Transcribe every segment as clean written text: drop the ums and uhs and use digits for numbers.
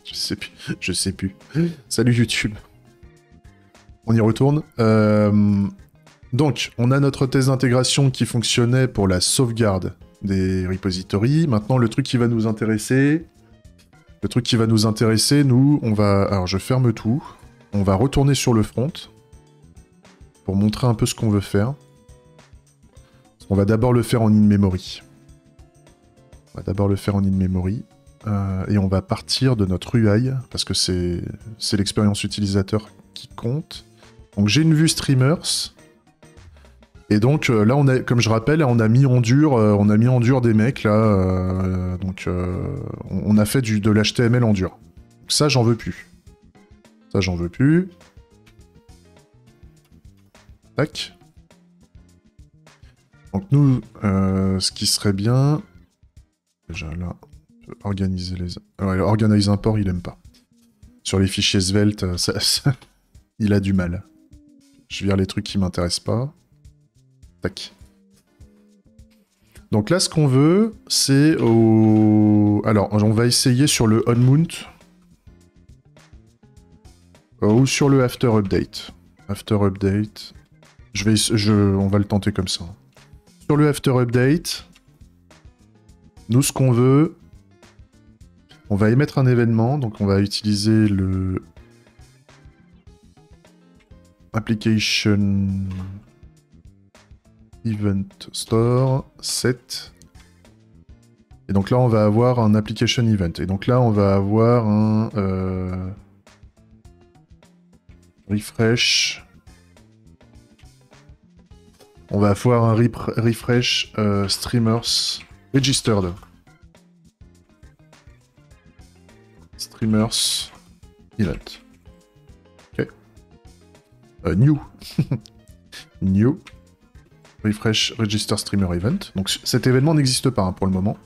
Je sais plus. Je sais plus. Salut YouTube. On y retourne. Donc, on a notre test d'intégration qui fonctionnait pour la sauvegarde des repositories. Maintenant, le truc qui va nous intéresser... nous, on va... Alors, je ferme tout. On va retourner sur le front pour montrer un peu ce qu'on veut faire. On va d'abord le faire en in-memory. Et on va partir de notre UI, parce que c'est l'expérience utilisateur qui compte. Donc j'ai une vue streamers. Et donc là, comme je rappelle, on a mis en dur des mecs, là. On a fait de l'HTML en dur. Donc ça, j'en veux plus. Tac. Donc nous, ce qui serait bien... Déjà là, organiser les... Ouais, organize import, il aime pas. Sur les fichiers Svelte, il a du mal. Je vire les trucs qui m'intéressent pas. Tac. Donc là, ce qu'on veut, c'est au... Alors, on va essayer sur le on-mount. Ou sur le after update. On va le tenter comme ça. Sur le after update, nous, ce qu'on veut, on va émettre un événement. Donc, on va utiliser le application event store set. Et donc là, on va avoir un application event. Et donc là, on va avoir un refresh. On va avoir un refresh streamers registered. Streamers event. Ok. New. New. Refresh register streamer event. Donc cet événement n'existe pas pour le moment.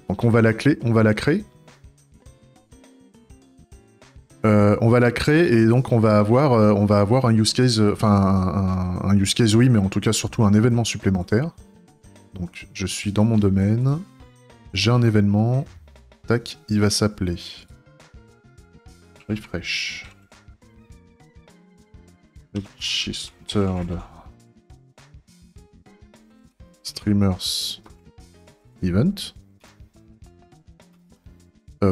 Donc on va la créer. On va la créer et donc on va avoir un use case, un use case oui, mais en tout cas surtout un événement supplémentaire. Donc je suis dans mon domaine, j'ai un événement, tac, il va s'appeler refresh registered streamers event.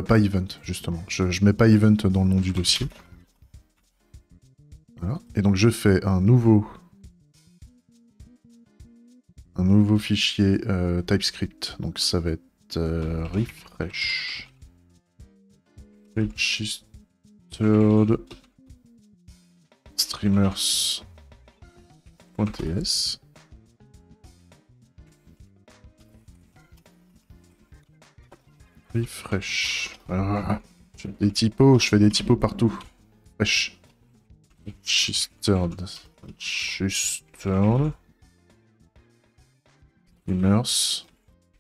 Pas event, justement. Je mets pas event dans le nom du dossier. Voilà. Et donc je fais un nouveau fichier TypeScript. Donc ça va être refresh registered streamers.ts. Refresh. Voilà. Je fais des typos partout. Fresh. Registered. Streamers.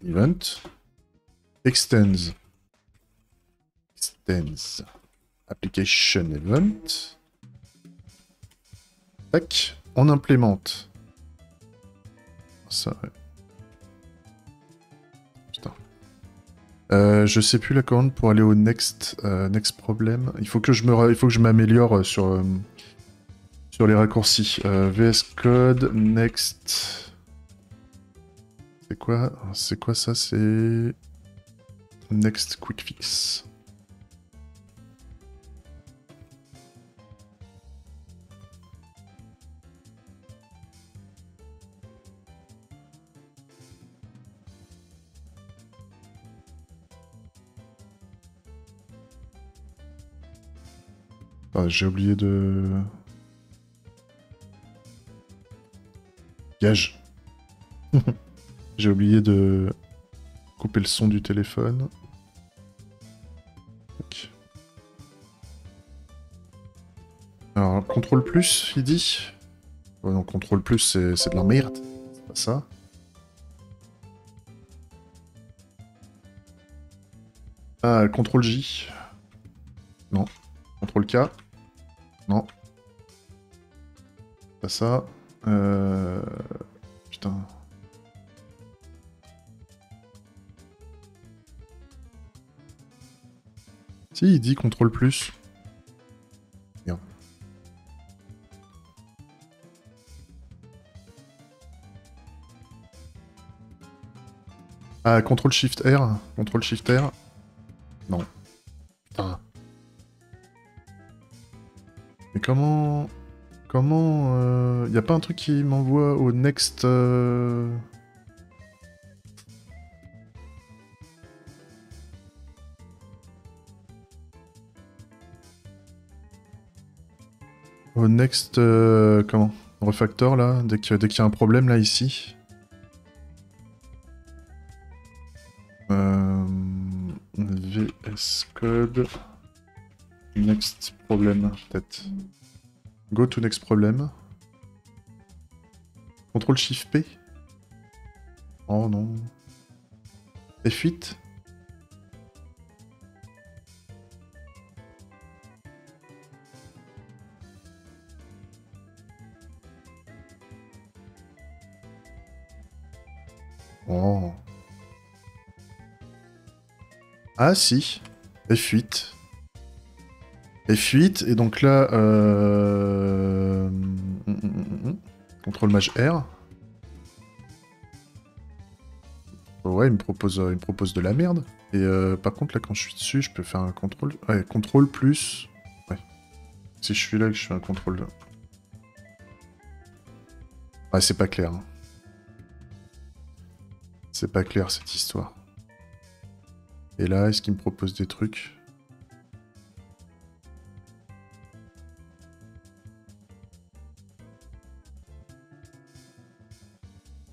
Event. Extends. Application event. Tac. On implémente. Ça, ouais. Je sais plus la commande pour aller au next problem. Il faut que je m'améliore sur les raccourcis. VS Code next. C'est quoi ça? C'est next quick fix. Ah, j'ai oublié de... Gage. J'ai oublié de couper le son du téléphone. Okay. Alors, contrôle plus, il dit. Ouais, non, contrôle plus, c'est de la merde. C'est pas ça. Ah, contrôle J. Non. Contrôle K. Non. Pas ça. Putain. Si, il dit contrôle plus. Merde. Ah, contrôle shift R. Contrôle shift R. Non. Putain. Mais comment... Comment... Y a pas un truc qui m'envoie au next... Au next... comment? Refactor, là, dès qu'il y a un problème, là, ici. VS Code... Next problem, peut-être. Go to next problem. Contrôle Shift P. Oh non. F8. Oh. Ah si. F8. F8, et donc là... Contrôle maj R. Ouais, il me propose de la merde. Et par contre, là, quand je suis dessus, je peux faire un contrôle... Ouais, contrôle plus... Ouais. Si je suis là et que je fais un contrôle... Ouais, c'est pas clair. Hein. C'est pas clair, cette histoire. Et là, est-ce qu'il me propose des trucs?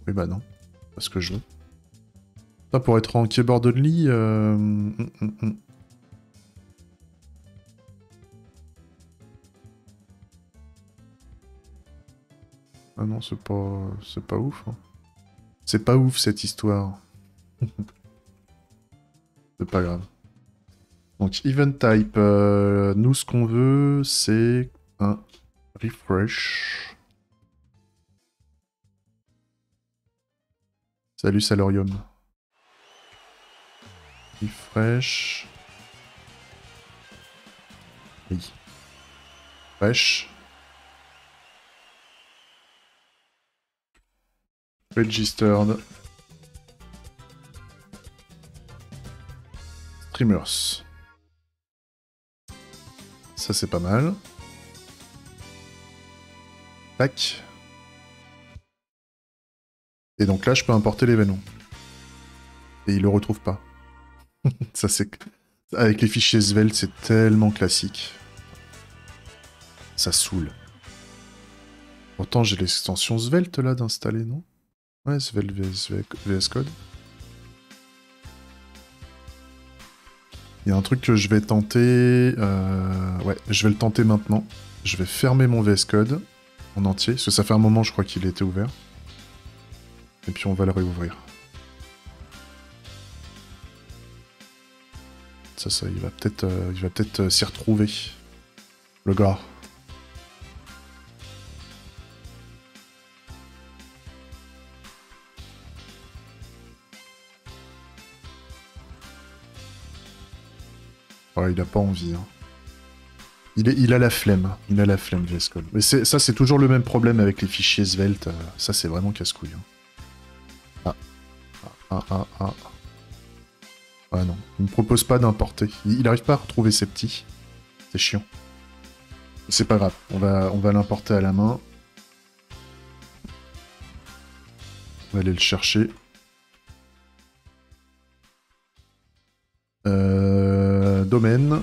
Oui, bah non. Parce que je veux. Ça, pour être en keyboard only... Ah non, c'est pas ouf. Hein. C'est pas ouf, cette histoire. C'est pas grave. Donc, event type, nous, ce qu'on veut, c'est un refresh. Salut, Salorium. Refresh. Oui. Refresh. Registered. Streamers. Ça, c'est pas mal. Tac. Et donc là, je peux importer l'événement. Et il le retrouve pas. Ça, c'est... Avec les fichiers Svelte, c'est tellement classique. Ça saoule. Pourtant, j'ai l'extension Svelte, là, d'installer, non? Ouais, Svelte VS Code. Il y a un truc que je vais tenter... Ouais, je vais le tenter maintenant. Je vais fermer mon VS Code en entier, parce que ça fait un moment, je crois qu'il était ouvert. Et puis on va le réouvrir. Ça, il va peut-être s'y retrouver. Le gars. Ouais, il a pas envie. Hein. Il a la flemme. Il a la flemme, VS Code. Mais ça, c'est toujours le même problème avec les fichiers Svelte. Ça, c'est vraiment casse-couille. Hein. Ah. Ah non, il me propose pas d'importer. Il arrive pas à retrouver ses petits. C'est chiant. C'est pas grave, on va l'importer à la main. On va aller le chercher. Domaine.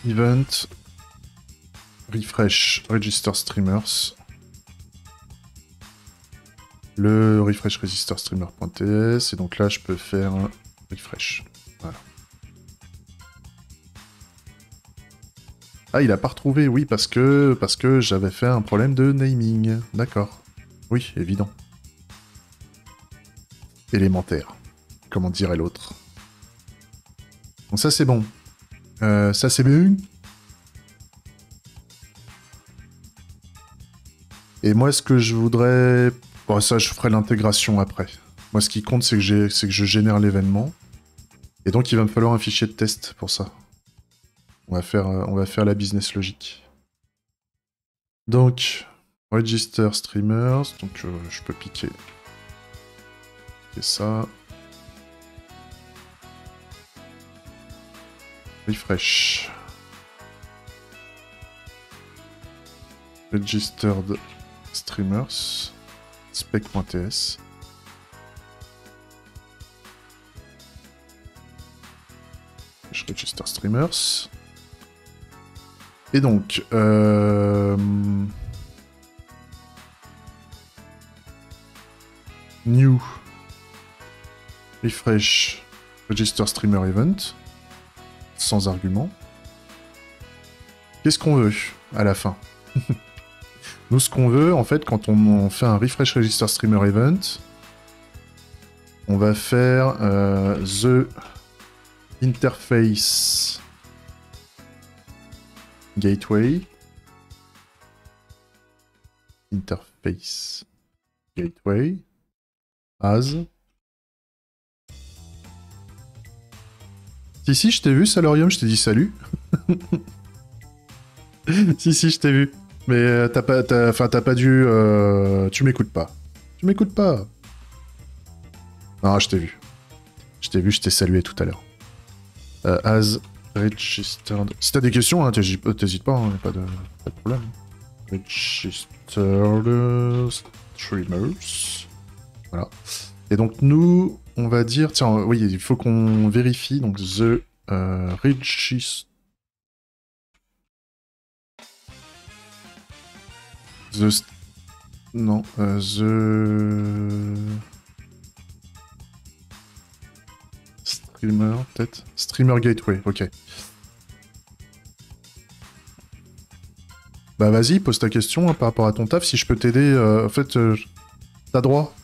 Event. Refresh. Register Streamers. Le refresh register streamer.ts. Et donc là, je peux faire un refresh. Voilà. Ah, il a pas retrouvé, oui, parce que j'avais fait un problème de naming. D'accord. Oui, évident. Élémentaire. Comment dirait l'autre. Donc ça, c'est bon. Ça, c'est bon. Et moi, ce que je voudrais... Bon, ça, je ferai l'intégration après. Moi, ce qui compte, c'est que je génère l'événement. Et donc, il va me falloir un fichier de test pour ça. On va faire la business logique. Donc, register streamers. Donc, je peux piquer. C'est ça. Refresh. Registered streamers. Spec.ts. Je register streamers. Et donc, new, refresh, register streamer event, sans argument. Qu'est-ce qu'on veut à la fin? Nous, ce qu'on veut, en fait, quand on fait un refresh register streamer event, on va faire the interface gateway. Interface gateway as. Si, je t'ai vu, Salorium, je t'ai dit salut. si, je t'ai vu. Mais t'as pas dû... tu m'écoutes pas. Tu m'écoutes pas. Non, je t'ai vu. Je t'ai salué tout à l'heure. As registered... Si t'as des questions, hein, t'hésites pas, hein, pas de problème. Registered streamers. Voilà. Et donc nous, on va dire... Tiens, oui, il faut qu'on vérifie. Donc the register... Non, the... Streamer, peut-être? Streamer Gateway, ok. Bah vas-y, pose ta question hein, par rapport à ton taf. Si je peux t'aider, en fait, t'as droit.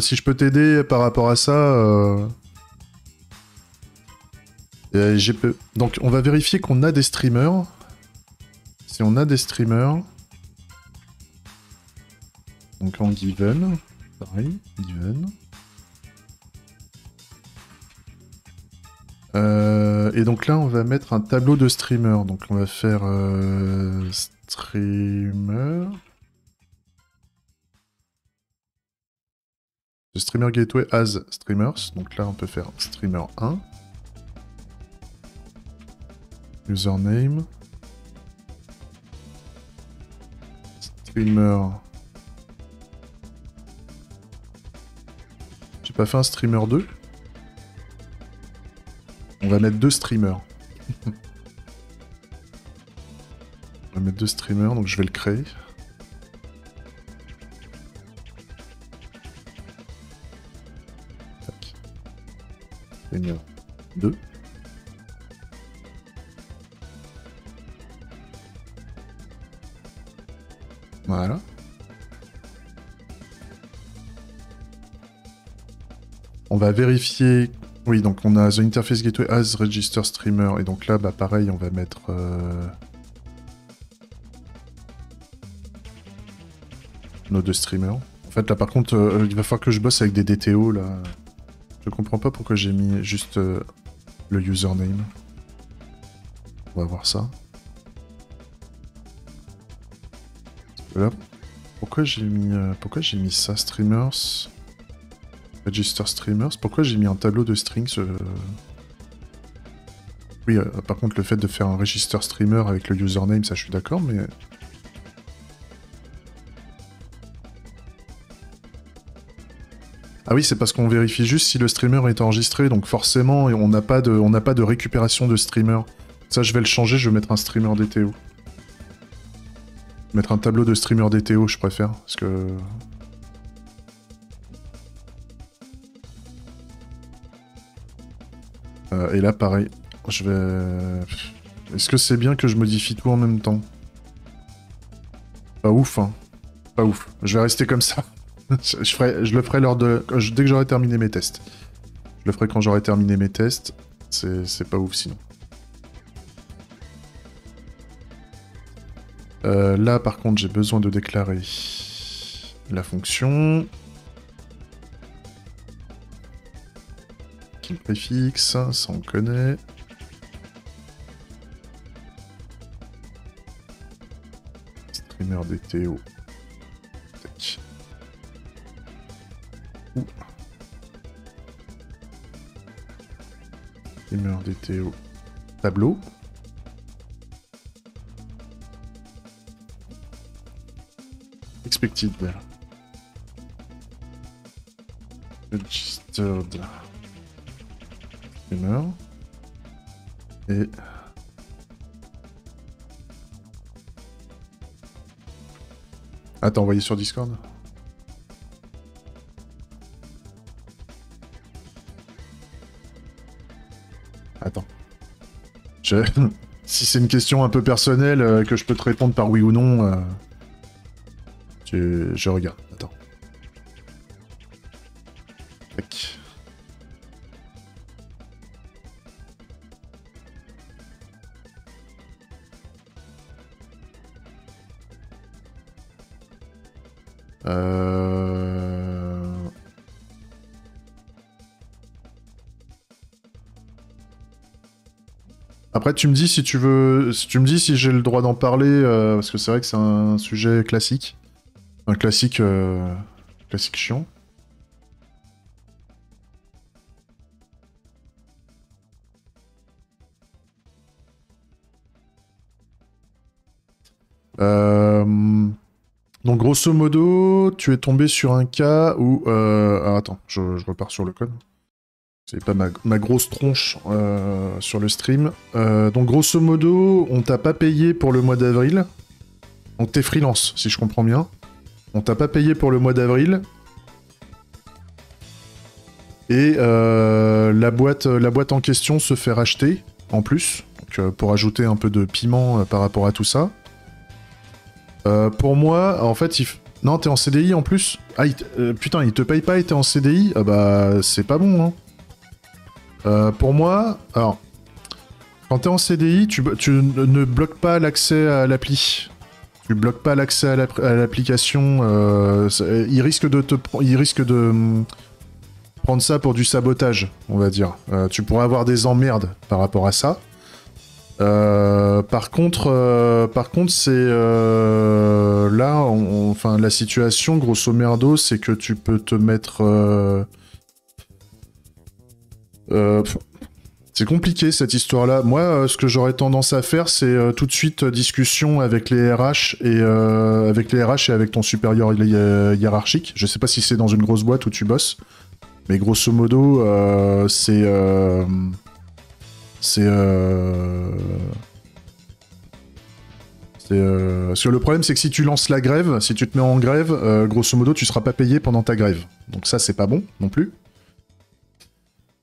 Si je peux t'aider par rapport à ça... Donc on va vérifier qu'on a des streamers. Si on a des streamers... Donc en given, pareil, given. Et donc là, on va mettre un tableau de streamer. Donc on va faire streamer. The streamer gateway as streamers. Donc là, on peut faire streamer 1. Username. Streamer. J'ai pas fait un streamer 2. On va mettre 2 streamers. On va mettre 2 streamers, donc je vais le créer. Tac. Streamer 2. Voilà. On va vérifier... Oui, donc on a The Interface Gateway as Register Streamer. Et donc là, bah pareil, on va mettre... nos 2 streamers. En fait, là, par contre, il va falloir que je bosse avec des DTO, là. Je comprends pas pourquoi j'ai mis juste le username. On va voir ça. Parce que là, pourquoi j'ai mis ça, streamers... Register streamers. Pourquoi j'ai mis un tableau de strings Oui, par contre, le fait de faire un register streamer avec le username, ça je suis d'accord, mais... Ah oui, c'est parce qu'on vérifie juste si le streamer est enregistré, donc forcément, on n'a pas de récupération de streamer. Ça, je vais le changer, je vais mettre un streamer DTO. Mettre un tableau de streamer DTO, je préfère, parce que... et là, pareil, je vais... Est-ce que c'est bien que je modifie tout en même temps? Pas ouf, hein. Pas ouf. Je vais rester comme ça. je le ferai dès que j'aurai terminé mes tests. Je le ferai quand j'aurai terminé mes tests. C'est pas ouf sinon. Là, par contre, j'ai besoin de déclarer la fonction. Qui préfixe, ça on connaît. Streamer DTO. Tac. Ouh. Streamer DTO. Tableau. Expected. Registered. Streamer. Et... Ah, t'as envoyé sur Discord? Attends. Si c'est une question un peu personnelle que je peux te répondre par oui ou non, je regarde. Attends. Tac. Après, tu me dis si tu veux, tu me dis si j'ai le droit d'en parler, parce que c'est vrai que c'est un sujet classique, un classique, classique chiant. Donc grosso modo, tu es tombé sur un cas où... Alors attends, je repars sur le code. C'est pas ma grosse tronche sur le stream. Donc grosso modo, on t'a pas payé pour le mois d'avril. Donc t'es freelance, si je comprends bien. On t'a pas payé pour le mois d'avril. Et la boîte en question se fait racheter, en plus. Donc pour ajouter un peu de piment par rapport à tout ça. Pour moi, en fait, non, t'es en CDI en plus. Ah, putain, il te paye pas et t'es en CDI. Ah bah, c'est pas bon, hein. Pour moi, alors, quand t'es en CDI, tu ne bloques pas l'accès à l'appli. Tu bloques pas l'accès à l'application. Il risque de prendre ça pour du sabotage, on va dire. Tu pourrais avoir des emmerdes par rapport à ça. Par contre, c'est là, enfin, la situation, grosso merdo, c'est que tu peux te mettre. C'est compliqué cette histoire-là. Moi, ce que j'aurais tendance à faire, c'est tout de suite discussion avec les RH et avec ton supérieur hiérarchique. Je sais pas si c'est dans une grosse boîte où tu bosses, mais grosso modo, parce que le problème, c'est que si tu lances la grève, si tu te mets en grève, grosso modo, tu seras pas payé pendant ta grève. Donc ça, c'est pas bon non plus.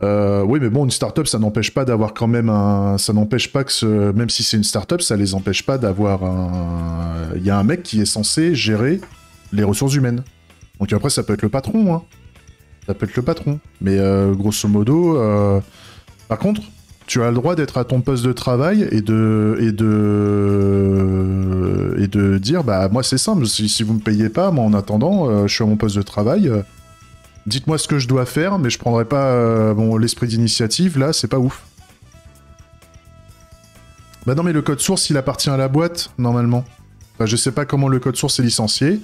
Oui, mais bon, une start-up, ça n'empêche pas d'avoir quand même un... Ça n'empêche pas que... Même si c'est une start-up, ça les empêche pas d'avoir un... Il y a un mec qui est censé gérer les ressources humaines. Donc après, ça peut être le patron, hein. Ça peut être le patron. Mais grosso modo... Par contre, tu as le droit d'être à ton poste de travail et de dire, bah, moi, c'est simple, si vous me payez pas, moi, en attendant, je suis à mon poste de travail... Dites-moi ce que je dois faire, mais je prendrai pas l'esprit d'initiative, là, c'est pas ouf. Bah non, mais le code source, il appartient à la boîte, normalement. Enfin, je sais pas comment le code source est licencié.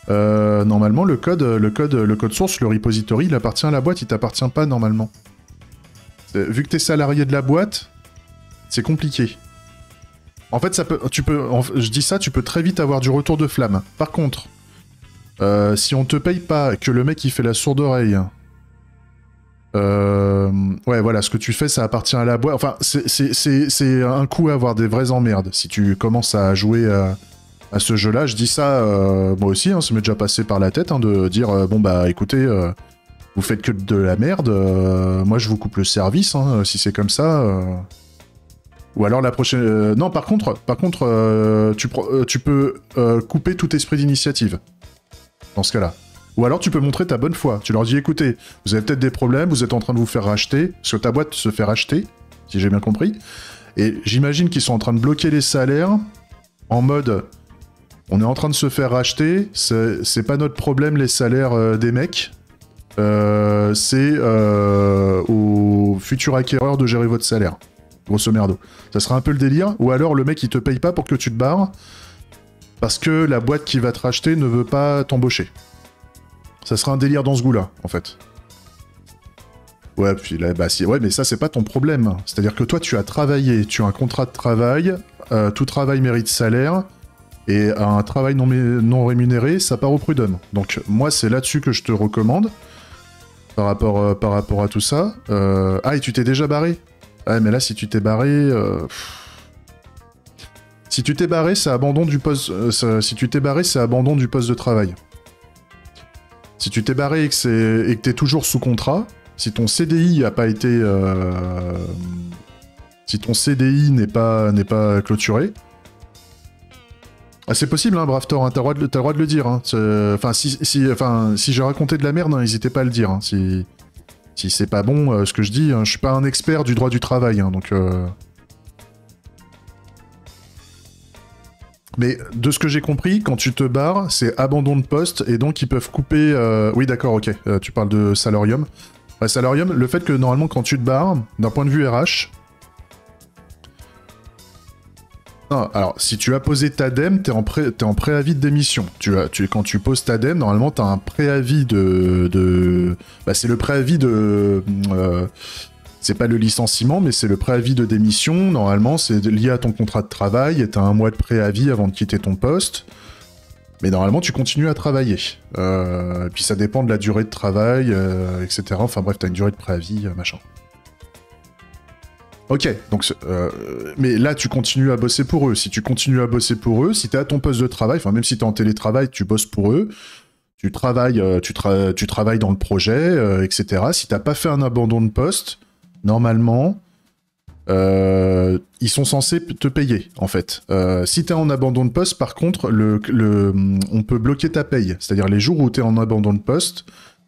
Normalement, le code source, le repository, il appartient à la boîte, il t'appartient pas, normalement. Vu que t'es salarié de la boîte, c'est compliqué. En fait, je dis ça, tu peux très vite avoir du retour de flamme. Par contre... si on te paye pas, que le mec il fait la sourde oreille, ouais voilà, ce que tu fais ça appartient à la boîte, enfin c'est un coup à avoir des vraies emmerdes, si tu commences à jouer à ce jeu là, je dis ça moi aussi, hein, ça m'est déjà passé par la tête hein, de dire bon bah écoutez, vous faites que de la merde, moi je vous coupe le service, hein, si c'est comme ça... Ou alors la prochaine... non par contre tu peux couper tout esprit d'initiative. Dans ce cas-là. Ou alors tu peux montrer ta bonne foi. Tu leur dis, écoutez, vous avez peut-être des problèmes, vous êtes en train de vous faire racheter, parce que ta boîte se fait racheter, si j'ai bien compris. Et j'imagine qu'ils sont en train de bloquer les salaires, en mode, on est en train de se faire racheter, c'est pas notre problème les salaires des mecs, c'est au futur acquéreur de gérer votre salaire. Grosso merdo. Ça sera un peu le délire. Ou alors le mec il te paye pas pour que tu te barres. Parce que la boîte qui va te racheter ne veut pas t'embaucher. Ça sera un délire dans ce goût-là, en fait. Ouais, puis là, bah, ouais, mais ça, c'est pas ton problème. C'est-à-dire que toi, tu as travaillé, tu as un contrat de travail, tout travail mérite salaire, et un travail non rémunéré, ça part au prud'homme. Donc, moi, c'est là-dessus que je te recommande, par rapport à tout ça. Ah, et tu t'es déjà barré? Ouais, mais là, si tu t'es barré... Si tu t'es barré, c'est abandon du poste... si tu t'es barré, c'est abandon du poste de travail. Si tu t'es barré et que t'es toujours sous contrat... Si ton CDI a pas été... Si ton CDI n'est pas clôturé... Ah, c'est possible, hein, Bravtor, hein, t'as le droit de le dire. Hein. Enfin, si j'ai raconté de la merde, n'hésitez pas à le dire. Hein, si c'est pas bon ce que je dis, hein, je suis pas un expert du droit du travail, hein, donc... Mais de ce que j'ai compris, quand tu te barres, c'est abandon de poste, et donc ils peuvent couper... Oui, d'accord, ok, tu parles de salarium. Salarium, le fait que normalement quand tu te barres, d'un point de vue RH... Non, alors, si tu as posé ta DEM, t'es en préavis de démission. Quand tu poses ta DEM, normalement t'as un préavis Bah, c'est le préavis de... c'est pas le licenciement, mais c'est le préavis de démission. Normalement, c'est lié à ton contrat de travail, et t'as un mois de préavis avant de quitter ton poste. Mais normalement, tu continues à travailler. Et puis ça dépend de la durée de travail, etc. Enfin bref, t'as une durée de préavis, machin. Ok, donc... mais là, tu continues à bosser pour eux. Si tu continues à bosser pour eux, si t'es à ton poste de travail, enfin même si t'es en télétravail, tu bosses pour eux, tu travailles dans le projet, etc. Si t'as pas fait un abandon de poste, normalement... ils sont censés te payer, en fait. Si t'es en abandon de poste, par contre, on peut bloquer ta paye. C'est-à-dire les jours où t'es en abandon de poste,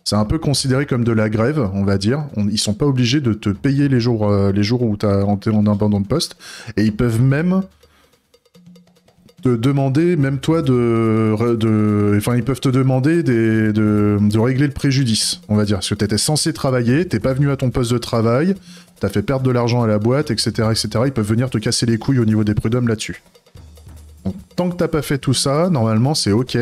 c'est un peu considéré comme de la grève, on va dire. Ils sont pas obligés de te payer les jours où t'es en abandon de poste. Et ils peuvent même te demander, même toi, enfin, ils peuvent te demander de régler le préjudice, on va dire. Parce que t'étais censé travailler, t'es pas venu à ton poste de travail, t'as fait perdre de l'argent à la boîte, etc., etc. Ils peuvent venir te casser les couilles au niveau des prud'hommes là-dessus. Donc, tant que t'as pas fait tout ça, normalement, c'est ok.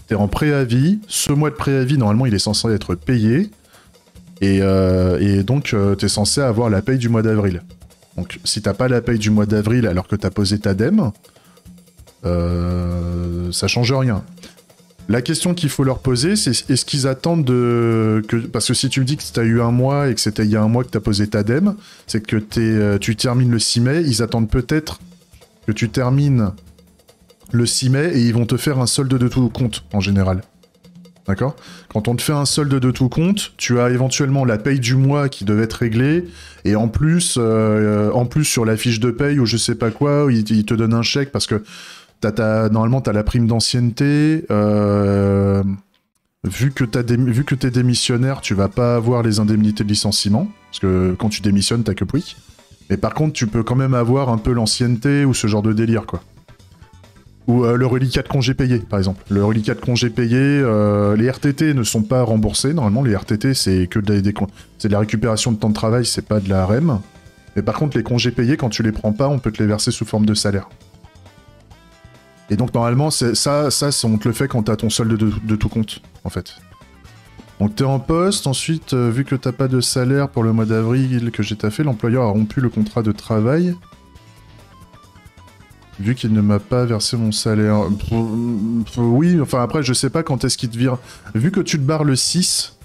T'es en préavis. Ce mois de préavis, normalement, il est censé être payé. Et donc, t'es censé avoir la paye du mois d'avril. Donc, si t'as pas la paye du mois d'avril alors que t'as posé ta DEM, ça change rien. La question qu'il faut leur poser, c'est est-ce qu'ils attendent parce que si tu me dis que t'as eu un mois et que c'était il y a un mois que t'as posé ta DEM, c'est que tu termines le 6 mai, ils attendent peut-être que tu termines le 6 mai et ils vont te faire un solde de tout compte, en général. D'accord? Quand on te fait un solde de tout compte, tu as éventuellement la paye du mois qui devait être réglée, et en plus sur la fiche de paye ou je sais pas quoi, ils te donnent un chèque parce que normalement, t'as la prime d'ancienneté. Vu que t'es démissionnaire, tu vas pas avoir les indemnités de licenciement. Parce que quand tu démissionnes, t'as que PWIC. Mais par contre, tu peux quand même avoir un peu l'ancienneté ou ce genre de délire, quoi. Ou le reliquat de congé payé, par exemple. Le reliquat de congé payé, les RTT ne sont pas remboursés. Normalement, les RTT, c'est que c'est de la récupération de temps de travail, c'est pas de la REM. Mais par contre, les congés payés, quand tu les prends pas, on peut te les verser sous forme de salaire. Et donc normalement, on te le fait quand t'as ton solde de tout compte, en fait. Donc t'es en poste, ensuite, vu que t'as pas de salaire pour le mois d'avril que j'ai taffé, l'employeur a rompu le contrat de travail. Vu qu'il ne m'a pas versé mon salaire... Oui, enfin après, je sais pas quand est-ce qu'il te vire. Vu que tu te barres le 6...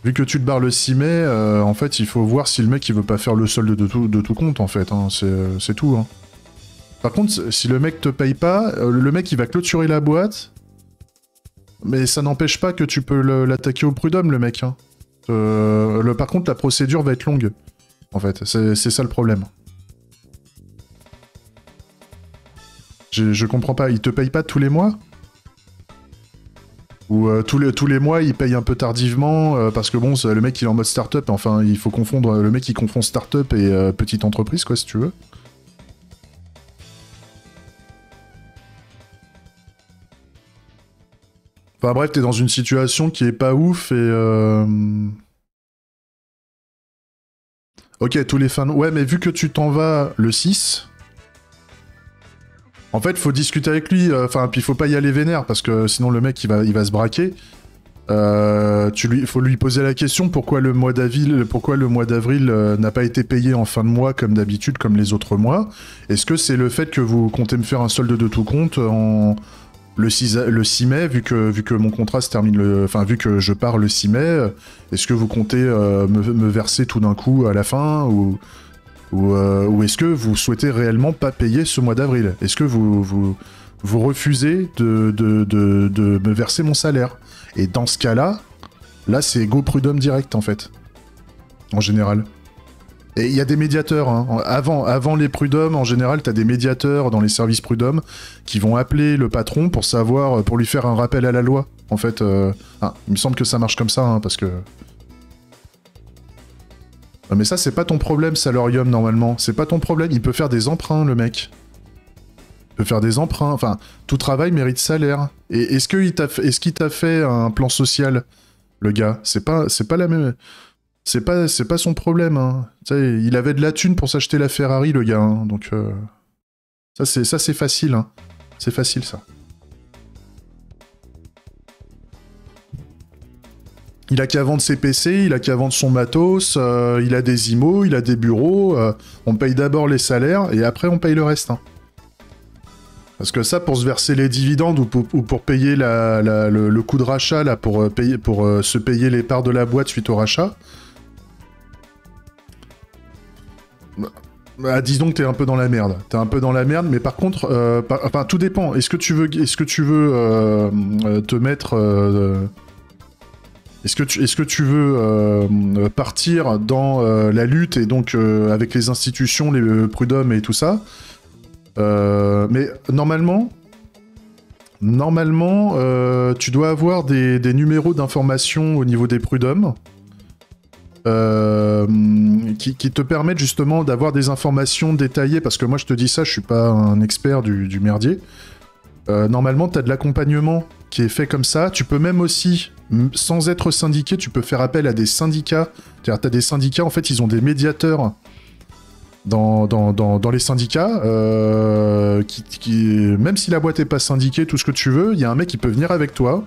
Vu que tu te barres le 6 mai, en fait, il faut voir si le mec il veut pas faire le solde de tout compte, en fait. Hein. C'est tout, hein. Par contre, si le mec te paye pas, le mec il va clôturer la boîte, mais ça n'empêche pas que tu peux l'attaquer au prud'homme, le mec. Hein. Par contre, la procédure va être longue, en fait. C'est ça le problème. Je comprends pas, il te paye pas tous les mois? Ou tous les mois, il paye un peu tardivement, parce que bon, le mec il est en mode start-up, enfin, il faut confondre, le mec il confond start-up et petite entreprise, quoi, si tu veux. Enfin bref, t'es dans une situation qui est pas ouf et... Ok, tous les fins... Ouais, mais vu que tu t'en vas le 6... En fait, faut discuter avec lui. Enfin, puis faut pas y aller vénère parce que sinon le mec il va se braquer. Faut lui poser la question pourquoi le mois d'avril, n'a pas été payé en fin de mois comme d'habitude, comme les autres mois. Est-ce que c'est le fait que vous comptez me faire un solde de tout compte le 6 mai, vu que mon contrat se termine vu que je pars le 6 mai, est-ce que vous comptez me verser tout d'un coup à la fin ou est-ce que vous souhaitez réellement pas payer ce mois d'avril? Est-ce que vous refusez de me verser mon salaire? Et dans ce cas-là, c'est go prud'homme direct, en fait. En général. Et il y a des médiateurs, hein. Avant les prud'hommes, en général, t'as des médiateurs dans les services prud'hommes qui vont appeler le patron pour lui faire un rappel à la loi. En fait, il me semble que ça marche comme ça, hein, parce que... Mais ça, c'est pas ton problème, Salarium, normalement. C'est pas ton problème. Il peut faire des emprunts, le mec. Il peut faire des emprunts. Enfin, tout travail mérite salaire. Et est-ce qu'il t'a fait un plan social, le gars? C'est pas la même... C'est pas son problème, hein. Tu sais, il avait de la thune pour s'acheter la Ferrari, le gars, hein. Donc... Ça, c'est facile, hein. C'est facile, ça. Il a qu'à vendre ses PC, il a qu'à vendre son matos, il a des IMO, il a des bureaux, on paye d'abord les salaires, et après on paye le reste, hein. Parce que ça, pour se verser les dividendes ou pour payer le coût de rachat, là, pour se payer les parts de la boîte suite au rachat... Bah, disons que t'es un peu dans la merde. T'es un peu dans la merde, mais par contre... Enfin, tout dépend. Est-ce que tu veux te mettre... Est-ce que tu veux partir dans la lutte et donc avec les institutions, les prud'hommes et tout ça? Mais normalement, tu dois avoir des numéros d'information au niveau des prud'hommes qui te permettent justement d'avoir des informations détaillées, parce que moi je te dis ça, je suis pas un expert du merdier. Normalement, tu as de l'accompagnement qui est fait comme ça. Tu peux même aussi, sans être syndiqué, tu peux faire appel à des syndicats. C'est-à-dire, tu as des syndicats, en fait, ils ont des médiateurs dans les syndicats, même si la boîte est pas syndiquée, tout ce que tu veux, il y a un mec qui peut venir avec toi.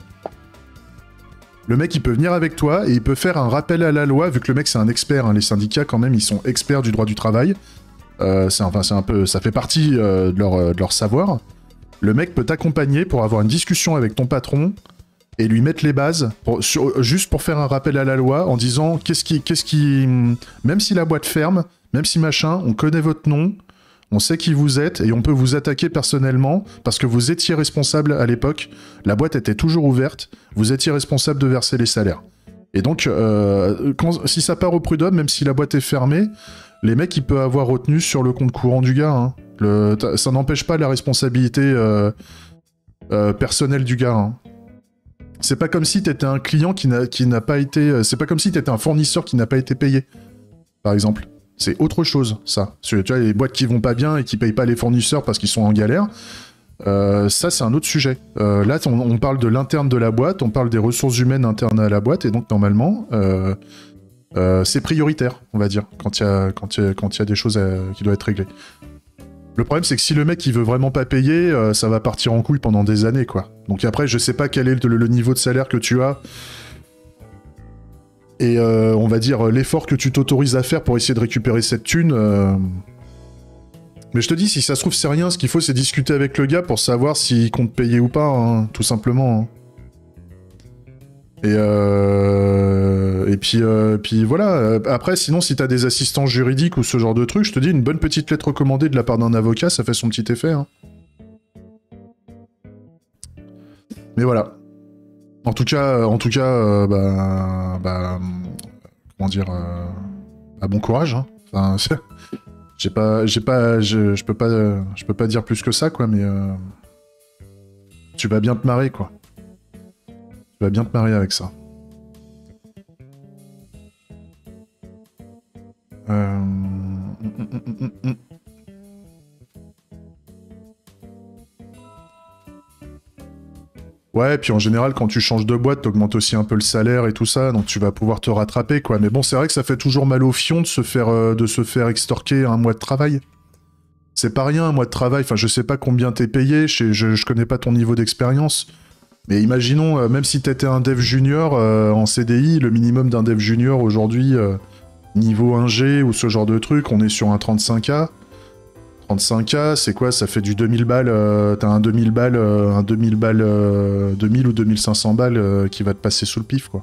Le mec, il peut venir avec toi et il peut faire un rappel à la loi, vu que le mec, c'est un expert. Hein. Les syndicats, quand même, ils sont experts du droit du travail. Ça fait partie de leur savoir. Le mec peut t'accompagner pour avoir une discussion avec ton patron et lui mettre les bases, juste pour faire un rappel à la loi en disant même si la boîte ferme, même si machin, on connaît votre nom, on sait qui vous êtes et on peut vous attaquer personnellement parce que vous étiez responsable à l'époque, la boîte était toujours ouverte, vous étiez responsable de verser les salaires. Et donc, si ça part au prud'homme, même si la boîte est fermée, les mecs, ils peuvent avoir retenu sur le compte courant du gars, hein. Ça n'empêche pas la responsabilité personnelle du gars. Hein. C'est pas comme si t'étais un client qui n'a pas été... C'est pas comme si t'étais un fournisseur qui n'a pas été payé, par exemple. C'est autre chose, ça. Tu vois, les boîtes qui vont pas bien et qui payent pas les fournisseurs parce qu'ils sont en galère, ça, c'est un autre sujet. Là, on parle de l'interne de la boîte, on parle des ressources humaines internes à la boîte, et donc, normalement... c'est prioritaire, on va dire, quand il y a des choses qui doivent être réglées. Le problème, c'est que si le mec, il veut vraiment pas payer, ça va partir en couille pendant des années, quoi. Donc après, je sais pas quel est le niveau de salaire que tu as, et on va dire l'effort que tu t'autorises à faire pour essayer de récupérer cette thune. Mais je te dis, si ça se trouve, c'est rien. Ce qu'il faut, c'est discuter avec le gars pour savoir s'il compte payer ou pas, hein, tout simplement. Hein. Et puis voilà. Après, sinon, si t'as des assistants juridiques ou ce genre de trucs, je te dis, une bonne petite lettre recommandée de la part d'un avocat, ça fait son petit effet. Hein. Mais voilà. En tout cas, comment dire, bon courage. Hein. Enfin, je peux pas dire plus que ça, quoi. Mais tu vas bien te marrer, quoi. Tu vas bien te marier avec ça. Ouais, puis en général, quand tu changes de boîte, t'augmentes aussi un peu le salaire et tout ça, donc tu vas pouvoir te rattraper, quoi. Mais bon, c'est vrai que ça fait toujours mal au fion de se faire extorquer un mois de travail. C'est pas rien un mois de travail. Enfin, je sais pas combien t'es payé, je connais pas ton niveau d'expérience. Mais imaginons, même si t'étais un dev junior en CDI, le minimum d'un dev junior aujourd'hui, niveau 1G ou ce genre de truc, on est sur un 35K. 35K, c'est quoi? Ça fait du 2000 balles. T'as un 2000 balles, 2000 ou 2500 balles qui va te passer sous le pif, quoi.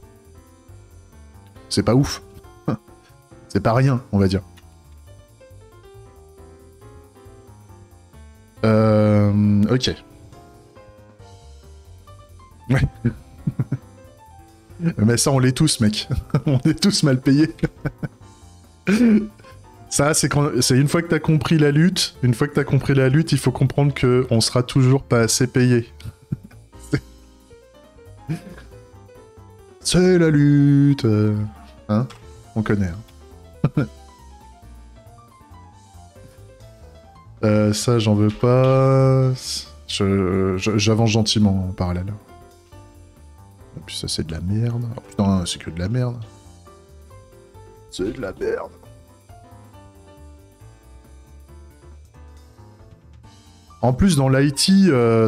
C'est pas ouf. C'est pas rien, on va dire. Ok. Ouais. Mais ça, on l'est tous, mec. On est tous mal payés. Ça, c'est une fois que t'as compris la lutte, il faut comprendre que on sera toujours pas assez payé. C'est la lutte. Hein? On connaît. Hein. Ça, j'en veux pas. J'avance gentiment en parallèle. Et puis ça, c'est de la merde. Oh, putain, c'est que de la merde. C'est de la merde. En plus, dans l'IT,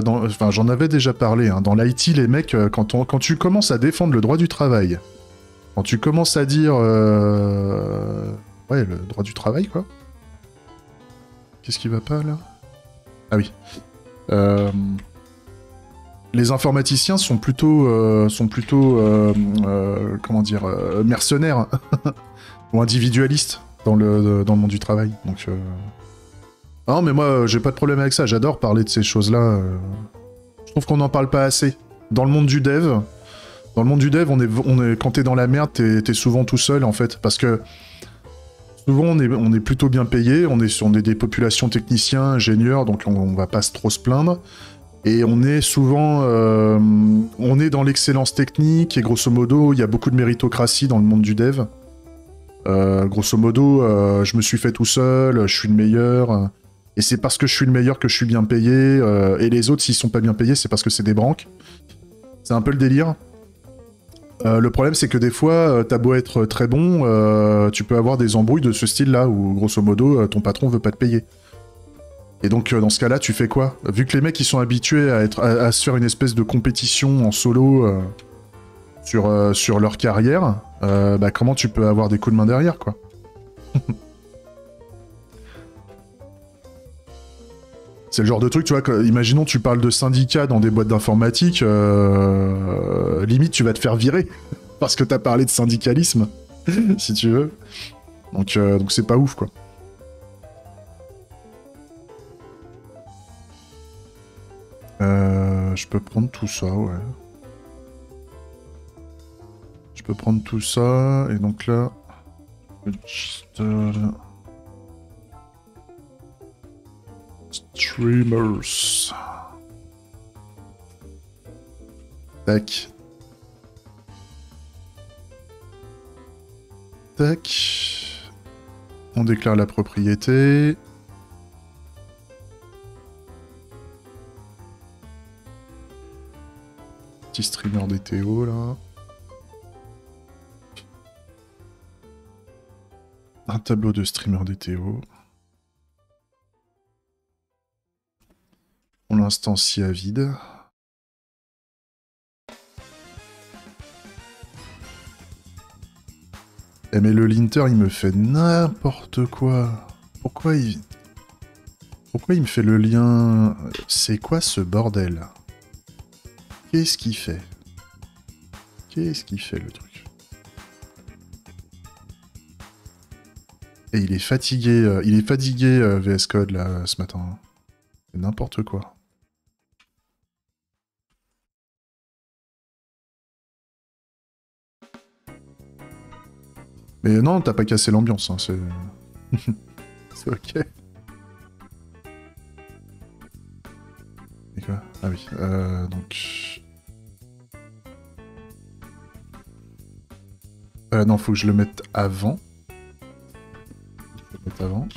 enfin, j'en avais déjà parlé, hein, dans l'IT, les mecs, quand tu commences à défendre le droit du travail, quand tu commences à dire... Ouais, le droit du travail, quoi. Qu'est-ce qui va pas, là? Ah oui. Les informaticiens sont plutôt comment dire, mercenaires ou individualistes dans le monde du travail. Donc... Non, mais moi, j'ai pas de problème avec ça. J'adore parler de ces choses-là. Je trouve qu'on n'en parle pas assez. Dans le monde du dev, quand t'es dans la merde, t'es souvent tout seul, en fait. Parce que souvent, on est plutôt bien payé. On est des populations techniciens, ingénieurs, donc on va pas trop se plaindre. Et on est souvent... on est dans l'excellence technique, et grosso modo, il y a beaucoup de méritocratie dans le monde du dev. Grosso modo, je me suis fait tout seul, je suis le meilleur... Et c'est parce que je suis le meilleur que je suis bien payé, et les autres, s'ils sont pas bien payés, c'est parce que c'est des branques. C'est un peu le délire. Le problème, c'est que des fois, t'as beau être très bon, tu peux avoir des embrouilles de ce style-là, où grosso modo, ton patron veut pas te payer. Et donc, dans ce cas-là, tu fais quoi? Vu que les mecs, ils sont habitués à se faire une espèce de compétition en solo sur leur carrière, bah comment tu peux avoir des coups de main derrière, quoi? C'est le genre de truc, tu vois, imaginons tu parles de syndicats dans des boîtes d'informatique, limite tu vas te faire virer, parce que t'as parlé de syndicalisme, si tu veux. Donc c'est pas ouf, quoi. Je peux prendre tout ça, ouais. Je peux prendre tout ça, et donc là... Streamers. Tac. Tac. On déclare la propriété. Petit streamer DTO là. Un tableau de streamer DTO. On l'instancie à vide. Eh mais le linter il me fait n'importe quoi. Pourquoi il me fait le lien? C'est quoi ce bordel? Qu'est-ce qu'il fait? Qu'est-ce qu'il fait le truc? Et il est fatigué VS Code là ce matin. C'est n'importe quoi. Mais non, t'as pas cassé l'ambiance, hein, c'est... c'est ok. Et quoi? Ah oui, donc... non, faut que je le mette avant. Je vais le mettre avant.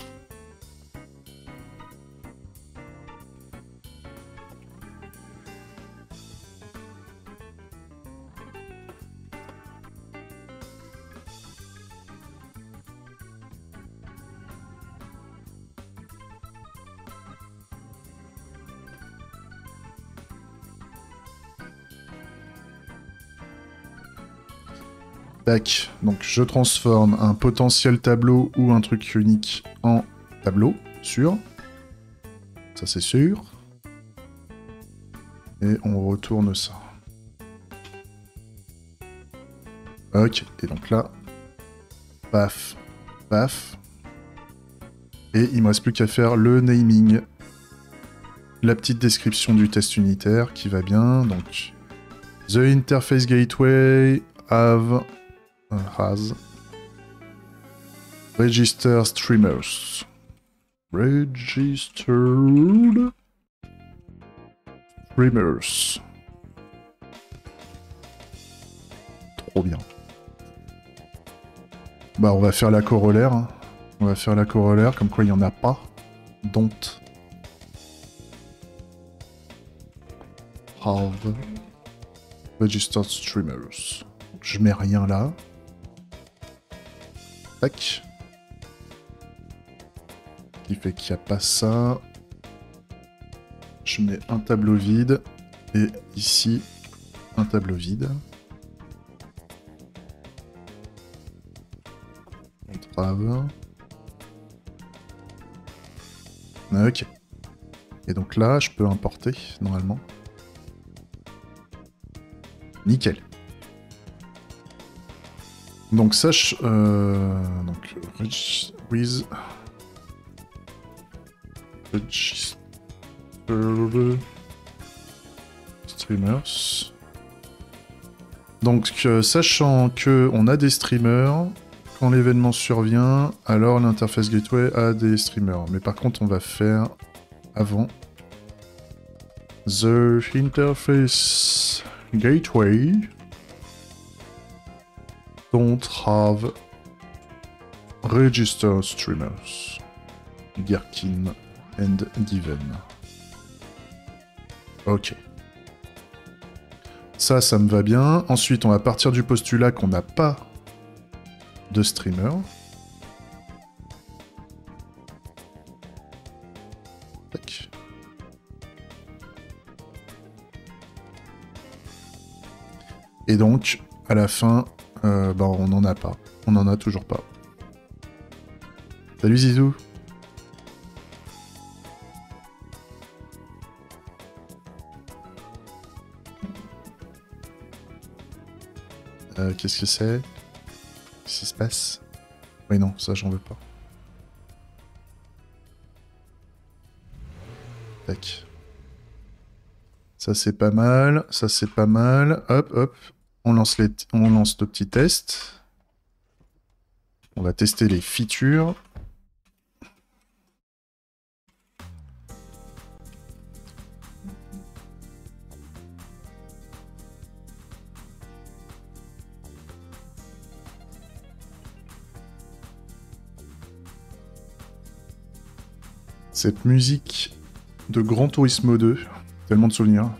Tac, donc je transforme un potentiel tableau ou un truc unique en tableau, sûr. Ça c'est sûr. Et on retourne ça. Ok, et donc là, paf, paf. Et il me reste plus qu'à faire le naming. La petite description du test unitaire qui va bien, donc... The interface gateway has register streamers. Registered streamers. Trop bien. Bah on va faire la corollaire. Hein. On va faire la corollaire, comme quoi il n'y en a pas. Don't have registered streamers. Je mets rien là. Tac. Qui fait qu'il n'y a pas ça. Je mets un tableau vide. Et ici, un tableau vide. Entrave. Ok. Et donc là, je peux importer, normalement. Nickel. Donc ça, donc with register streamers. Donc sachant que on a des streamers, quand l'événement survient, alors l'interface gateway a des streamers. Mais par contre, on va faire avant the interface gateway don't have register streamers. Gherkin and given. Ok. Ça me va bien. Ensuite, on va partir du postulat qu'on n'a pas de streamer. Tac. Et donc, à la fin, bah, on n'en a pas. On n'en a toujours pas. Salut Zizou. Qu'est-ce que c'est? Qu'est-ce qui se passe? Oui, non, ça, j'en veux pas. Tac. Ça, c'est pas mal. Ça, c'est pas mal. Hop, hop. On lance le petit test. On va tester les features. Cette musique de Gran Turismo 2, tellement de souvenirs.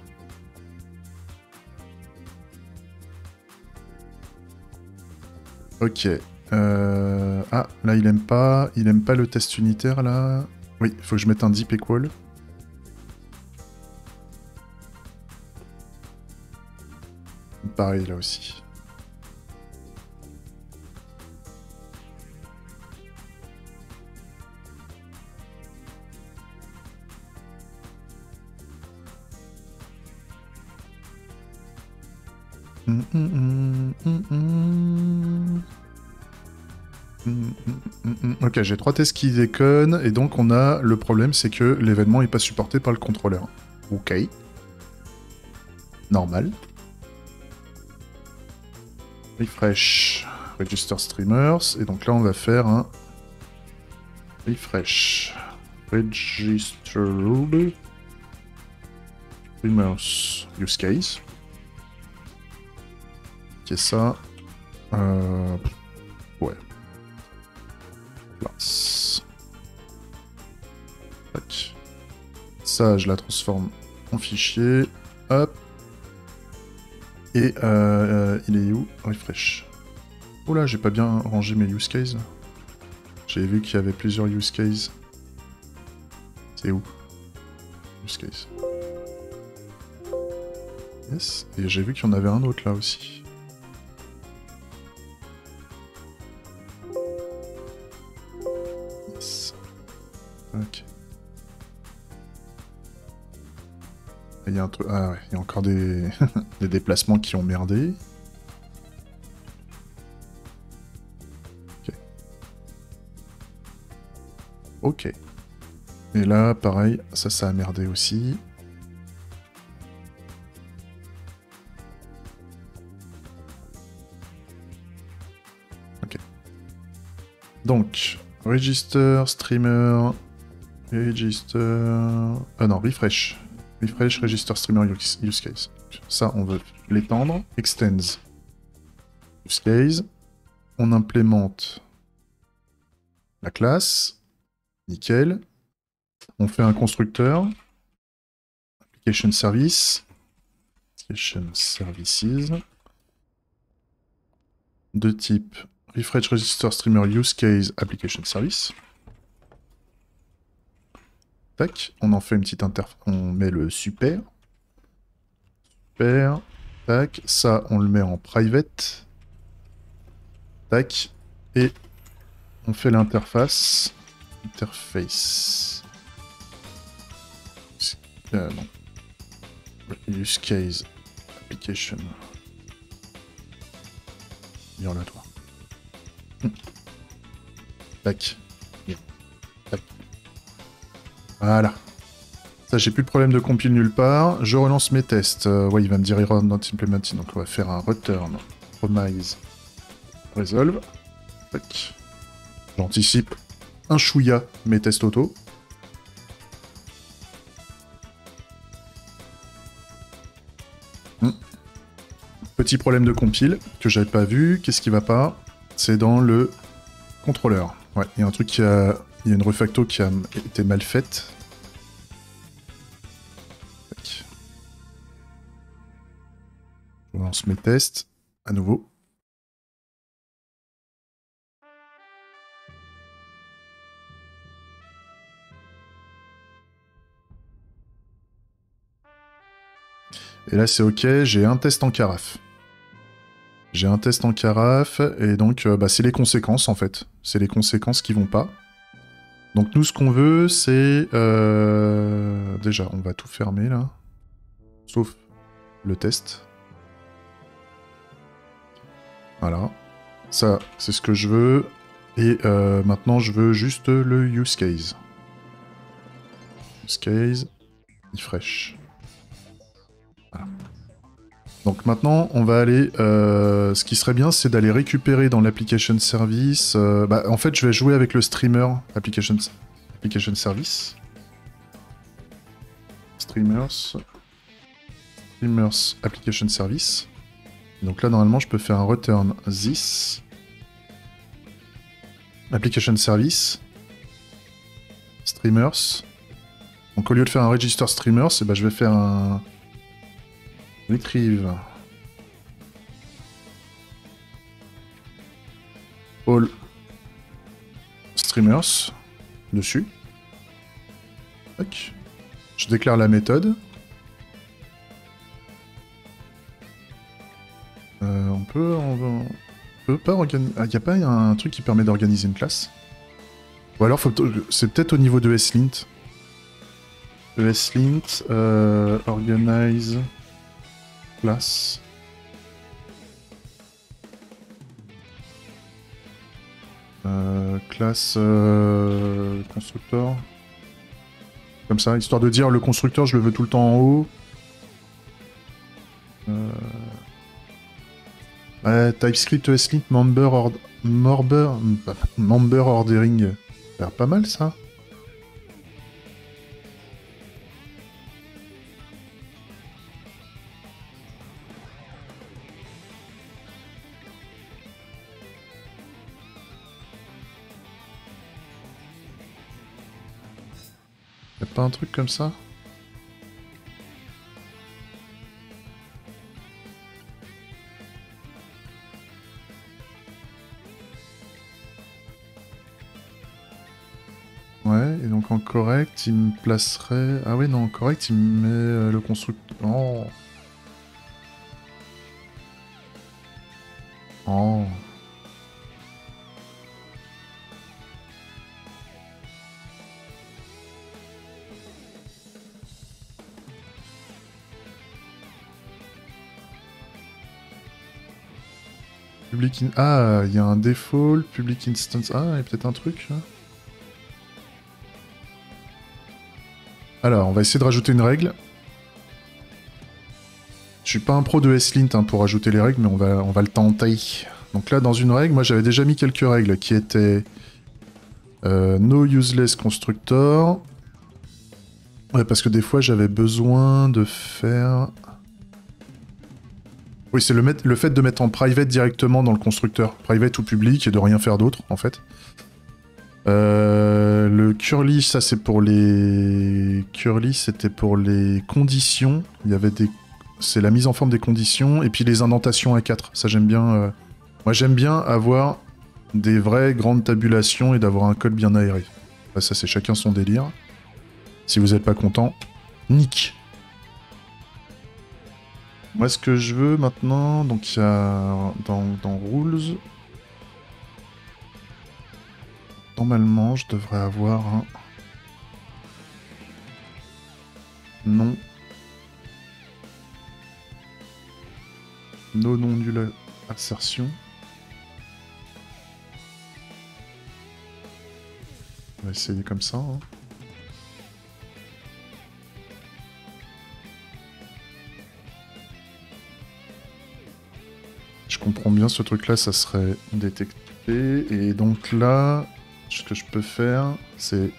Ok. Ah, là il aime pas le test unitaire là. Oui, il faut que je mette un deep equal. Pareil là aussi. Ok, j'ai 3 tests qui déconnent, et donc on a le problème, c'est que l'événement n'est pas supporté par le contrôleur. Ok. Normal. Refresh. Register streamers, et donc là on va faire un refresh. Registered streamers use case. Ok, ça. Ouais. Place. Tac. Ça, je la transforme en fichier. Hop. Et il est où? Refresh. Oula, j'ai pas bien rangé mes use cases. J'ai vu qu'il y avait plusieurs use cases. C'est où? Use case. Yes. Et j'ai vu qu'il y en avait un autre là aussi. Il y a un truc... Ah ouais, il y a encore des... des déplacements qui ont merdé. Ok. Ok. Et là, pareil, ça a merdé aussi. Ok. Donc, register, streamer, register... Ah non, refresh. Refresh, register, streamer, use case. Ça, on veut l'étendre. Extends. Use case. On implémente la classe. Nickel. On fait un constructeur. Application service. Application services. De type refresh register streamer use case application service. Tac, on en fait une petite interface. On met le super. Super. Tac, ça on le met en private. Tac. Et on fait l'interface. Interface. Non. Use case application. Bien le toi. Tac. Tac. Voilà. Ça, j'ai plus de problème de compile nulle part. Je relance mes tests. Ouais, il va me dire error not implemented. Donc on va faire un return. Promise. Resolve. Tac. J'anticipe un chouïa mes tests auto. Petit problème de compile que j'avais pas vu. Qu'est-ce qui va pas? C'est dans le contrôleur. Ouais, il y a un truc qui a... Il y a une refacto qui a été mal faite. Tac. Je lance mes tests. À nouveau. Et là, c'est OK. J'ai un test en carafe. J'ai un test en carafe. Et donc, bah, c'est les conséquences, en fait. C'est les conséquences qui vont pas. Donc, nous, ce qu'on veut, c'est... Déjà, on va tout fermer, là. Sauf le test. Voilà. Ça, c'est ce que je veux. Et maintenant, je veux juste le use case. Use case. Refresh. Voilà. Donc maintenant, on va aller... ce qui serait bien, c'est d'aller récupérer dans l'application service... bah, en fait, je vais jouer avec le streamer application service. Streamers application service. Donc là, normalement, je peux faire un return this. Application service. Streamers. Donc au lieu de faire un register streamers, eh ben, je vais faire un retrieve all streamers dessus. Tac. Je déclare la méthode. On peut pas organiser... Ah, y a pas un truc qui permet d'organiser une classe? Ou alors, c'est peut-être au niveau de ESLint. ESLint, organize, class. Classe constructeur. Comme ça, histoire de dire le constructeur, je le veux tout le temps en haut. TypeScript ESLint member ordering. Ça a l'air pas mal ça. Y'a pas un truc comme ça? Ouais, et donc en correct, il me placerait... Ah ouais, non, en correct, il me met le constructeur... Oh. Oh. Ah, il y a un default, public instance. Ah, il y a peut-être un truc là. Alors, on va essayer de rajouter une règle. Je suis pas un pro de SLint hein, pour ajouter les règles, mais on va le tenter. Donc là, dans une règle, moi j'avais déjà mis quelques règles qui étaient no useless constructor. Ouais, parce que des fois j'avais besoin de faire... Oui, c'est le fait de mettre en private directement dans le constructeur. Private ou public et de rien faire d'autre, en fait. Le curly, ça c'est pour les... Curly, c'était pour les conditions. Il y avait des... C'est la mise en forme des conditions. Et puis les indentations A4. Ça j'aime bien... Moi j'aime bien avoir des vraies grandes tabulations et d'avoir un code bien aéré. Enfin, ça c'est chacun son délire. Si vous n'êtes pas content, nique. Moi, ce que je veux maintenant, donc il y a dans Rules, normalement, je devrais avoir un nom. No non-nul assertion. On va essayer comme ça. Hein. Je comprends bien, ce truc-là, ça serait détecté. Et donc là, ce que je peux faire, c'est...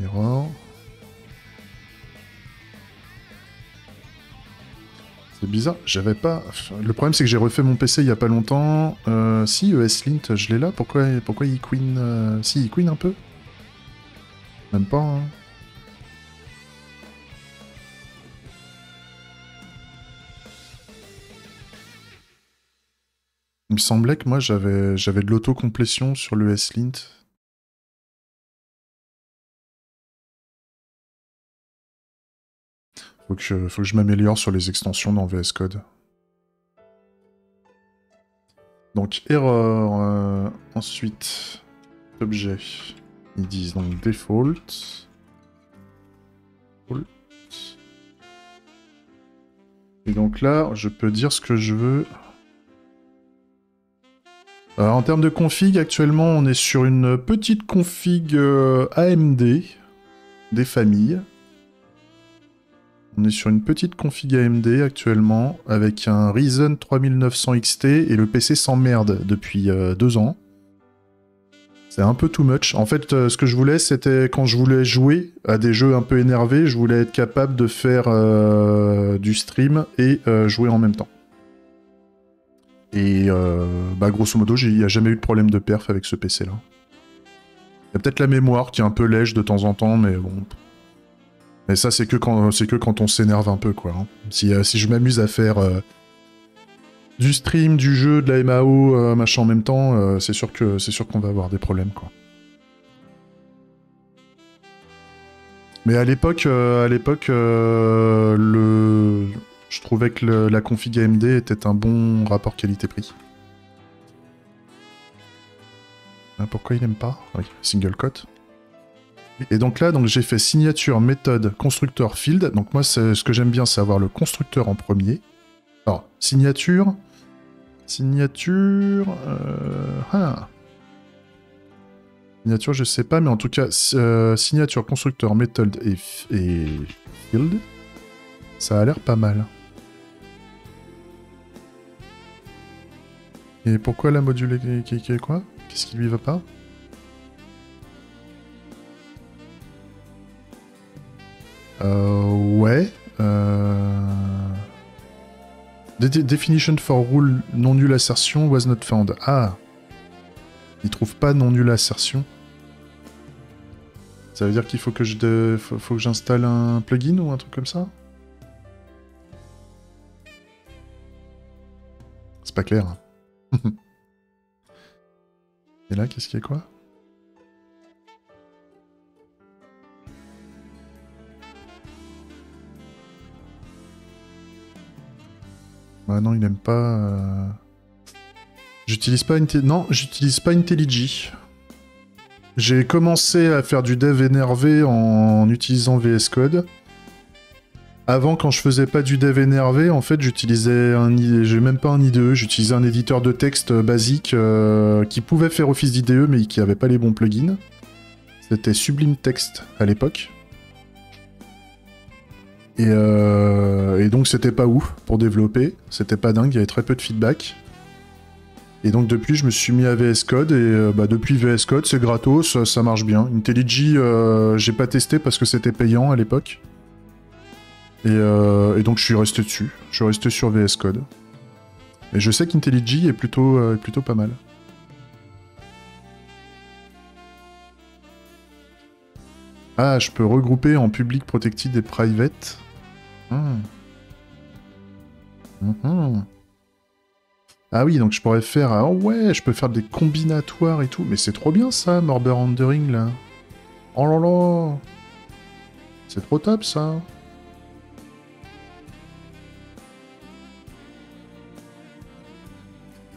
Error. C'est bizarre, j'avais pas... Le problème, c'est que j'ai refait mon PC il y a pas longtemps. Si, ESLint, je l'ai là. Pourquoi il queen... Si, il queen un peu. Même pas, hein. Il me semblait que moi j'avais de l'autocomplétion sur le ESLint. Faut que je m'améliore sur les extensions dans VS Code. Donc erreur, ensuite objet. Ils disent donc default. Et donc là, je peux dire ce que je veux. En termes de config, actuellement, on est sur une petite config AMD des familles. On est sur une petite config AMD actuellement, avec un Ryzen 3900 XT et le PC s'emmerde depuis 2 ans. C'est un peu too much. En fait, ce que je voulais, c'était quand je voulais jouer à des jeux un peu énervés, je voulais être capable de faire du stream et jouer en même temps. Et bah grosso modo, il n'y a jamais eu de problème de perf avec ce PC-là. Il y a peut-être la mémoire qui est un peu lèche de temps en temps, mais bon... Mais ça, c'est que quand on s'énerve un peu, quoi. Hein. Si je m'amuse à faire du stream, du jeu, de la MAO, machin en même temps, c'est sûr qu'on va avoir des problèmes, quoi. Mais à l'époque, je trouvais que la config AMD était un bon rapport qualité-prix. Ah, pourquoi il aime pas? Oui, single quote. Et donc là, j'ai fait signature, méthode, constructeur, field. Donc moi, ce que j'aime bien, c'est avoir le constructeur en premier. Alors, signature, signature, je sais pas, mais en tout cas, signature, constructeur, méthode et field, ça a l'air pas mal. Et pourquoi la module est quoi? Qu'est-ce qui lui va pas? Ouais. Definition for rule non nulle assertion was not found. Ah. Il trouve pas non nulle assertion. Ça veut dire qu'il faut que j'installe un plugin ou un truc comme ça? C'est pas clair. Et là, qu'est-ce qu'il y a quoi? Bah non, il aime pas... J'utilise pas IntelliJ. J'ai commencé à faire du dev énervé en utilisant VS Code. Avant, quand je faisais pas du dev énervé, en fait, j'utilisais j'ai même pas un IDE, j'utilisais un éditeur de texte basique qui pouvait faire office d'IDE, mais qui avait pas les bons plugins. C'était Sublime Text à l'époque. Et donc c'était pas ouf pour développer, c'était pas dingue, il y avait très peu de feedback. Et donc depuis je me suis mis à VS Code et depuis VS Code c'est gratos, ça marche bien. IntelliJ j'ai pas testé parce que c'était payant à l'époque. Et donc je suis resté dessus, je suis resté sur VS Code. Et je sais qu'IntelliJ est plutôt pas mal. Ah, je peux regrouper en public, protected et private. Ah oui, donc je pourrais faire... Ah ouais, je peux faire des combinatoires et tout. Mais c'est trop bien ça, Morber Rendering, là. Oh là là. C'est trop top, ça.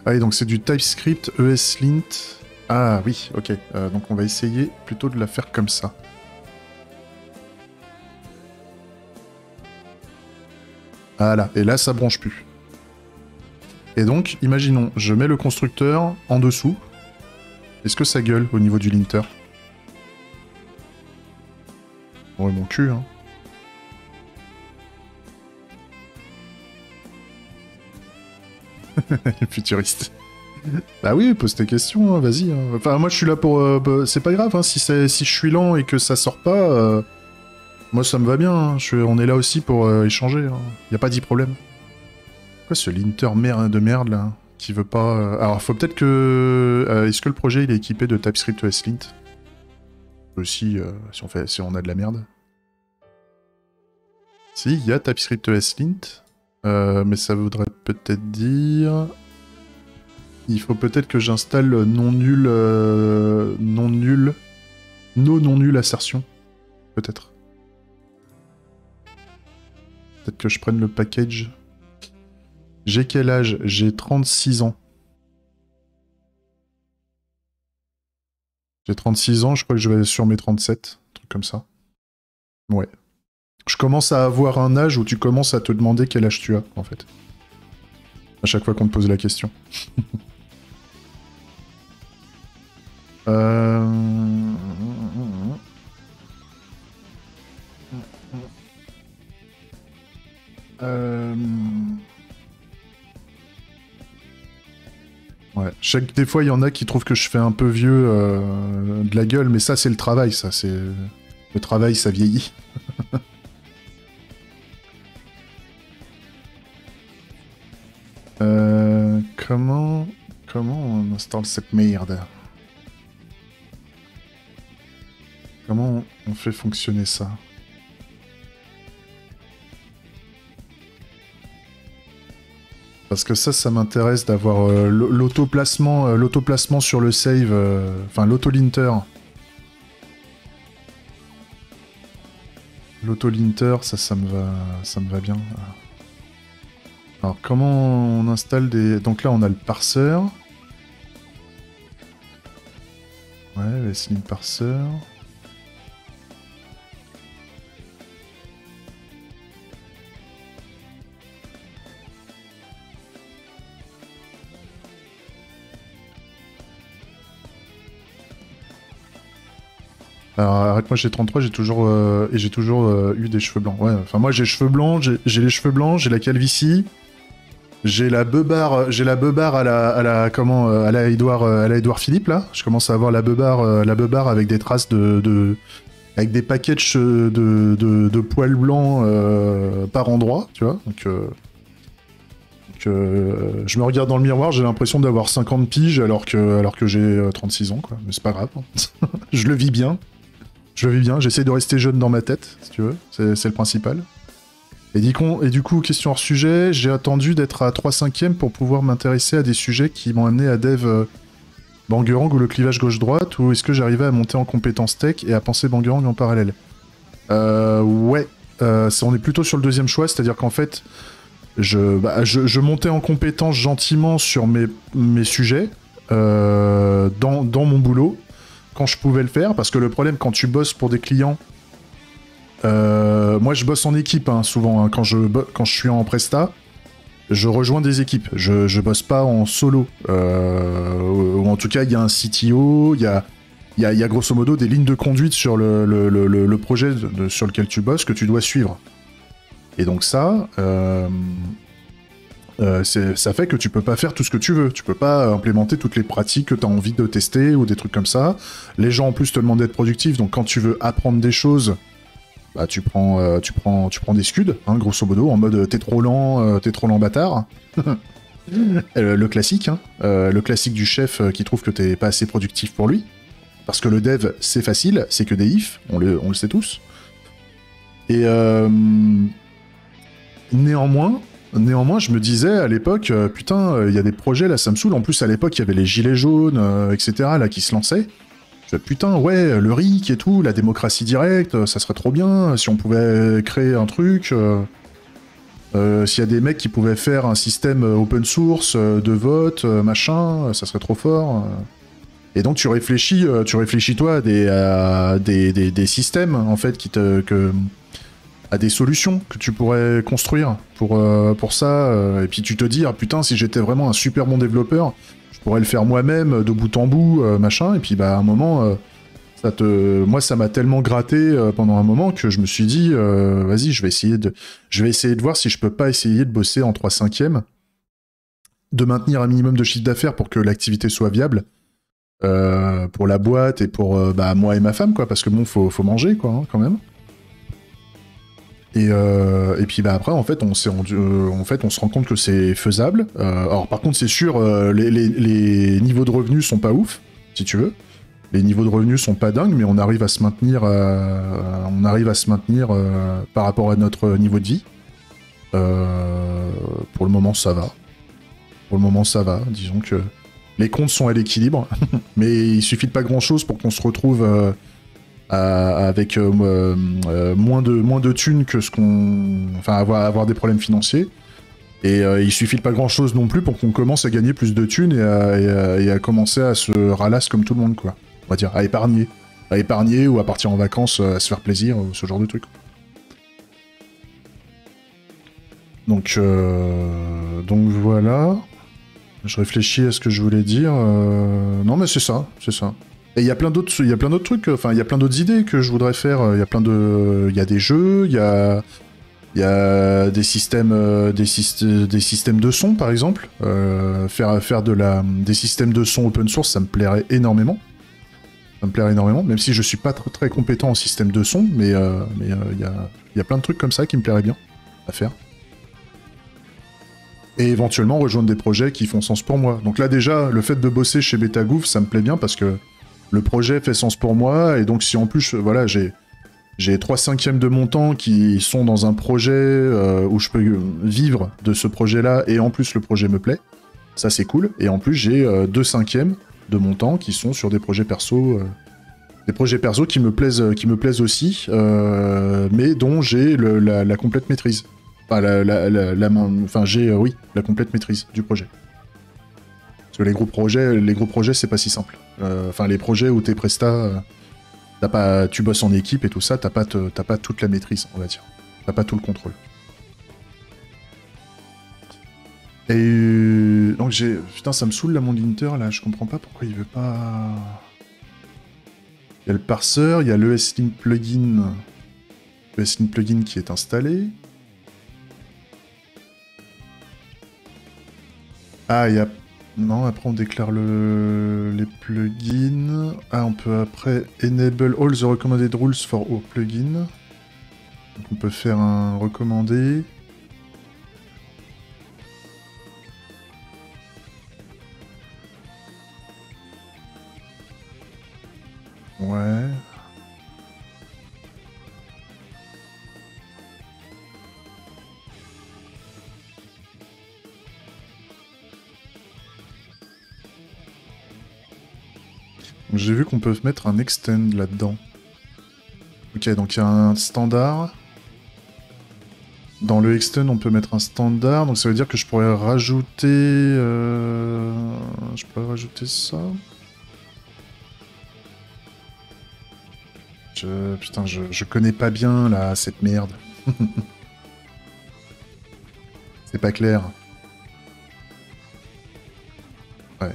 Ah oui, donc c'est du TypeScript ESLint. Ah oui, ok. Donc on va essayer plutôt de la faire comme ça. Voilà, et là ça bronche plus. Et donc, imaginons, je mets le constructeur en dessous. Est-ce que ça gueule au niveau du linter? Ouais, mon cul, hein. Futuriste. Bah oui, pose tes questions, hein, vas-y. Hein. Enfin, moi je suis là pour... c'est pas grave, hein, si je suis lent et que ça sort pas... Moi ça me va bien, hein. On est là aussi pour échanger, hein. Y a pas 10 problèmes. Quoi ce linter de merde là qui veut pas... Alors faut peut-être que... Est-ce que le projet il est équipé de TypeScript ESLint? Aussi, si on a de la merde. Si, il y a TypeScript ESLint, mais ça voudrait peut-être dire... Il faut peut-être que j'installe non nul assertion. Peut-être. Peut-être que je prenne le package. J'ai quel âge? J'ai 36 ans. J'ai 36 ans, je crois que je vais sur mes 37. Un truc comme ça. Ouais. Je commence à avoir un âge où tu commences à te demander quel âge tu as, en fait. À chaque fois qu'on te pose la question. Ouais. Des fois, il y en a qui trouvent que je fais un peu vieux de la gueule, mais ça, c'est le travail, ça. Le travail, ça vieillit. Comment on installe cette merde? Comment on fait fonctionner ça? Parce que ça m'intéresse d'avoir l'auto-placement sur le save, enfin l'auto-linter. L'auto-linter, ça me va bien. Alors comment on installe des... Donc là on a le parseur. Ouais, le slim parseur. Alors arrête-moi, j'ai 33, j'ai toujours eu des cheveux blancs. Ouais, enfin moi j'ai cheveux blancs, j'ai les cheveux blancs, j'ai la calvitie, j'ai la beubare à la Édouard Philippe là. Je commence à avoir la beubare avec des traces avec des packages de poils blancs par endroit, tu vois. Donc je me regarde dans le miroir, j'ai l'impression d'avoir 50 piges alors que j'ai 36 ans, quoi. Mais c'est pas grave. Je le vis bien. J'essaie de rester jeune dans ma tête, si tu veux, c'est le principal. Et du coup, question hors sujet, j'ai attendu d'être à 3/5e pour pouvoir m'intéresser à des sujets qui m'ont amené à Dev Bangerang ou le clivage gauche-droite, ou est-ce que j'arrivais à monter en compétences tech et à penser Bangerang en parallèle? Ouais, on est plutôt sur le deuxième choix, c'est-à-dire qu'en fait, je montais en compétences gentiment sur mes sujets, dans mon boulot, quand je pouvais le faire, parce que le problème quand tu bosses pour des clients, Moi, je bosse en équipe, hein, souvent. Hein. Quand je suis en presta, je rejoins des équipes. Je bosse pas en solo. Ou en tout cas, il y a un CTO, il y a grosso modo des lignes de conduite sur le projet sur lequel tu bosses que tu dois suivre. Et donc ça, ça fait que tu peux pas faire tout ce que tu veux. Tu peux pas implémenter toutes les pratiques que tu as envie de tester ou des trucs comme ça. Les gens en plus te demandent d'être productif, donc quand tu veux apprendre des choses, bah tu prends des scuds, hein, grosso modo, en mode t'es trop lent bâtard. Le classique, hein, le classique du chef qui trouve que t'es pas assez productif pour lui. Parce que le dev, c'est facile, c'est que des ifs, on le sait tous. Et néanmoins, je me disais à l'époque, putain, il y a des projets, là, ça me saoule. En plus, à l'époque, il y avait les gilets jaunes, etc., là, qui se lançaient. Je me disais, putain, ouais, le RIC et tout, la démocratie directe, ça serait trop bien si on pouvait créer un truc. S'il y a des mecs qui pouvaient faire un système open source de vote, machin, ça serait trop fort. Et donc tu réfléchis toi à des systèmes en fait à des solutions que tu pourrais construire pour ça. Et puis tu te dis, ah putain, si j'étais vraiment un super bon développeur, je pourrais le faire moi-même de bout en bout, machin. Et puis bah à un moment, moi ça m'a tellement gratté pendant un moment que je me suis dit, vas-y, je vais essayer de voir si je peux pas essayer de bosser en 3/5e, de maintenir un minimum de chiffre d'affaires pour que l'activité soit viable. Pour la boîte et pour bah, moi et ma femme, quoi, parce que bon, faut manger, quoi, hein, quand même. Et puis bah après, en fait, on se rend compte que c'est faisable. Alors par contre, c'est sûr, les niveaux de revenus sont pas ouf, si tu veux. Les niveaux de revenus sont pas dingues, mais on arrive à se maintenir, par rapport à notre niveau de vie. Pour le moment, ça va. Disons que les comptes sont à l'équilibre, mais il suffit de pas grand-chose pour qu'on se retrouve avec moins de thunes que ce qu'on... Enfin, avoir des problèmes financiers. Et il suffit de pas grand-chose non plus pour qu'on commence à gagner plus de thunes et à commencer à se ralasse comme tout le monde, quoi. On va dire, à épargner. À épargner ou à partir en vacances, à se faire plaisir, ce genre de truc. Donc voilà... Je réfléchis à ce que je voulais dire. Non, mais c'est ça. Et il y a plein d'autres trucs. Enfin, il y a plein d'autres idées que je voudrais faire. Il y a des jeux. Il y a des systèmes, des systèmes de son, par exemple. Faire des systèmes de son open source, ça me plairait énormément. Même si je suis pas très compétent en système de son, mais il y a plein de trucs comme ça qui me plairaient bien à faire. Et éventuellement rejoindre des projets qui font sens pour moi. Donc là déjà, le fait de bosser chez Betagouv, ça me plaît bien parce que le projet fait sens pour moi, et donc si en plus, voilà, j'ai 3/5 de mon temps qui sont dans un projet où je peux vivre de ce projet-là, et en plus le projet me plaît, ça c'est cool, et en plus j'ai 2/5 de mon temps qui sont sur des projets perso, qui me plaisent aussi, mais dont j'ai la complète maîtrise. Enfin, j'ai la complète maîtrise du projet. Parce que les gros projets, c'est pas si simple. Enfin, les projets où t'es presta, tu bosses en équipe et tout ça, t'as pas toute la maîtrise, on va dire. T'as pas tout le contrôle. Et donc putain, ça me saoule là, mon linter, là, je comprends pas pourquoi il veut pas... Il y a le parseur, il y a l'ESLint plugin. l'ESLint plugin qui est installé. Ah, il y a... Non, après on déclare les plugins. Ah, on peut après enable all the recommended rules for our plugin. Donc on peut faire un recommandé. Ouais. J'ai vu qu'on peut mettre un extend là-dedans. Ok, donc il y a un standard. Dans le extend, on peut mettre un standard, donc ça veut dire que je pourrais rajouter... Je pourrais rajouter ça. Putain, je connais pas bien, là, cette merde. C'est pas clair. Ouais.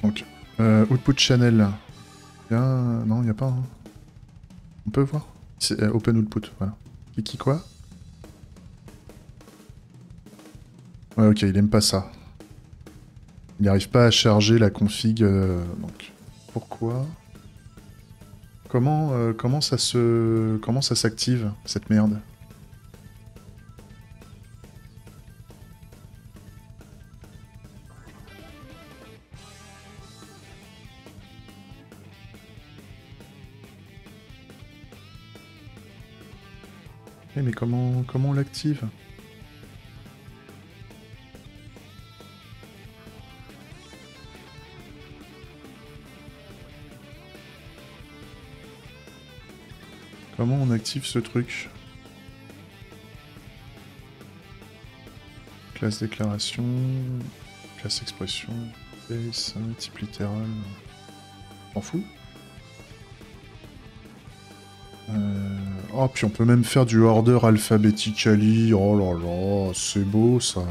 Donc, Output Channel. Non, y a pas. Hein. On peut voir. C'est Open Output, voilà. Qui quoi? Ouais, ok, il aime pas ça. Il n'arrive pas à charger la config. Donc, pourquoi? Comment ça s'active, cette merde? Mais comment on l'active? Comment on active ce truc? Classe déclaration, classe expression, base, type littéral. M'en fous. Oh, puis on peut même faire du order alphabetically. Oh là là, c'est beau ça.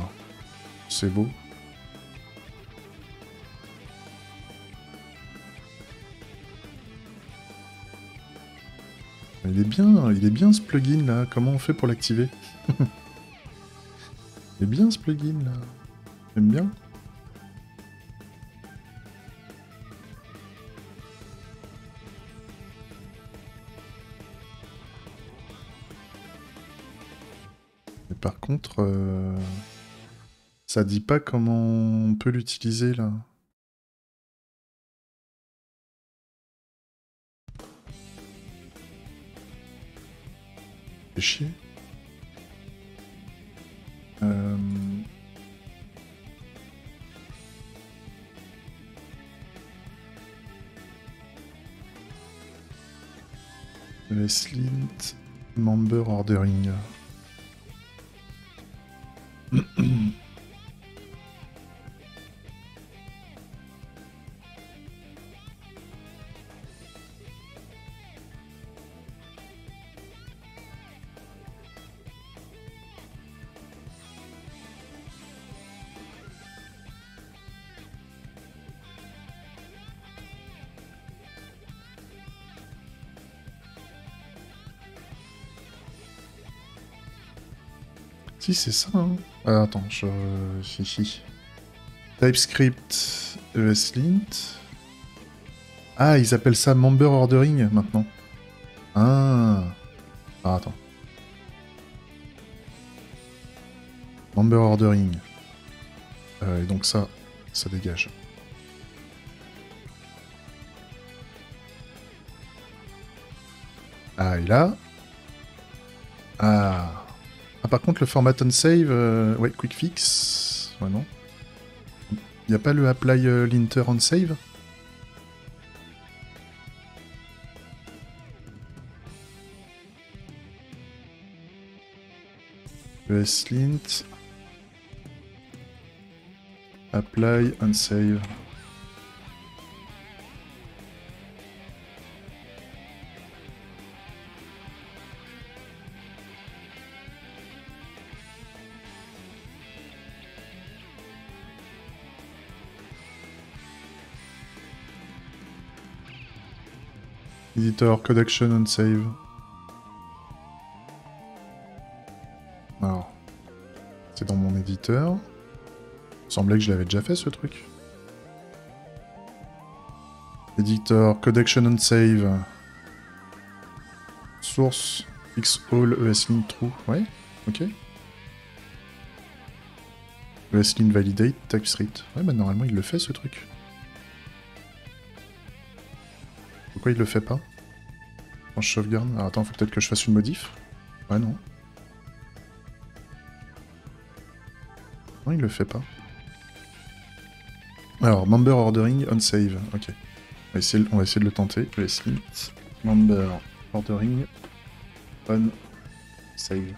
C'est beau. Il est bien ce plugin là. Comment on fait pour l'activer? Il est bien ce plugin là. J'aime bien. Mais par contre, ça dit pas comment on peut l'utiliser là. C'est chier. Slint member ordering. Si, c'est ça, hein. Attends, si. TypeScript ESLint. Ah, ils appellent ça member ordering maintenant. Ah. Attends. Member ordering. Et donc ça dégage. Ah, et là. Ah. Ah, par contre, le format on-save, ouais, quick fix. Ouais, non. Il n'y a pas le apply linter on-save? ESLint. Apply unsave. Editor code action unsave. Alors, c'est dans mon éditeur. Il semblait que je l'avais déjà fait ce truc. Editor code action unsave. Source fix all ESLint true. Ouais, ok. ESLint validate TypeScript. Ouais, bah normalement il le fait ce truc. Pourquoi il le fait pas? Quand je sauvegarde. Alors attends, faut peut-être que je fasse une modif. Ouais, non. Non, il le fait pas. Alors, member ordering on save. Ok. On va essayer de le tenter. ESLint member ordering on save.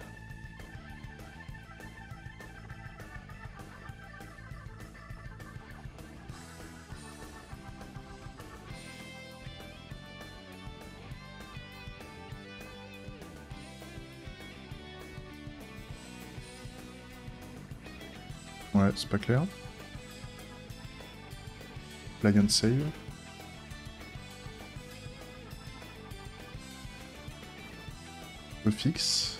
Ouais, c'est pas clair. Client save. Le fixe.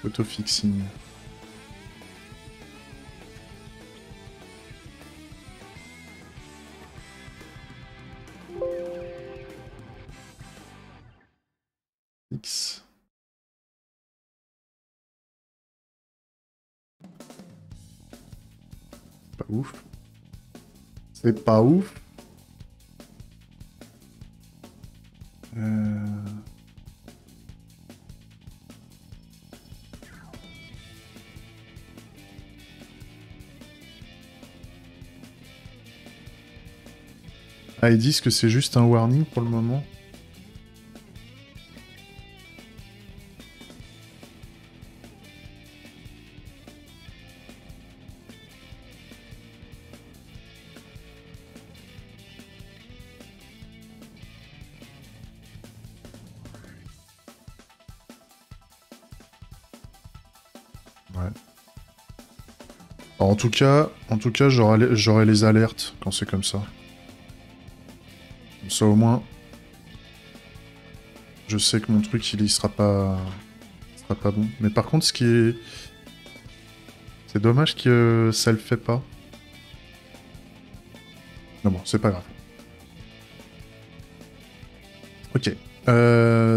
Auto-fixing. X. Pas ouf. C'est pas ouf. Ah, ils disent que c'est juste un warning pour le moment. Ouais. Alors, en tout cas, j'aurai les alertes quand c'est comme ça. Comme ça, au moins, je sais que mon truc, il sera pas bon. Mais par contre, ce qui est... C'est dommage que ça le fait pas. Non bon, c'est pas grave. Ok.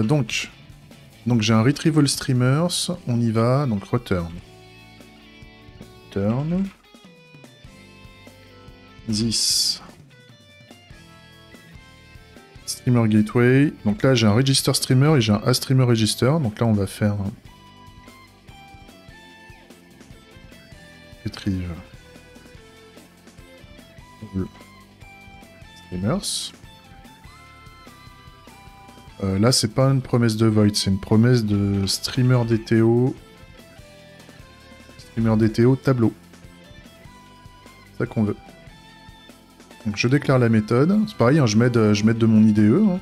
Donc j'ai un Retrieval Streamers. On y va. Donc return. Return. 10. Streamer Gateway. Donc là, j'ai un Register Streamer et j'ai un A-Streamer Register. Donc là, on va faire... Retrieve. Streamers. Là, c'est pas une promesse de void, c'est une promesse de streamer DTO. Streamer DTO tableau. C'est ça qu'on veut. Donc je déclare la méthode. C'est pareil, hein, je m'aide de mon IDE. Hein.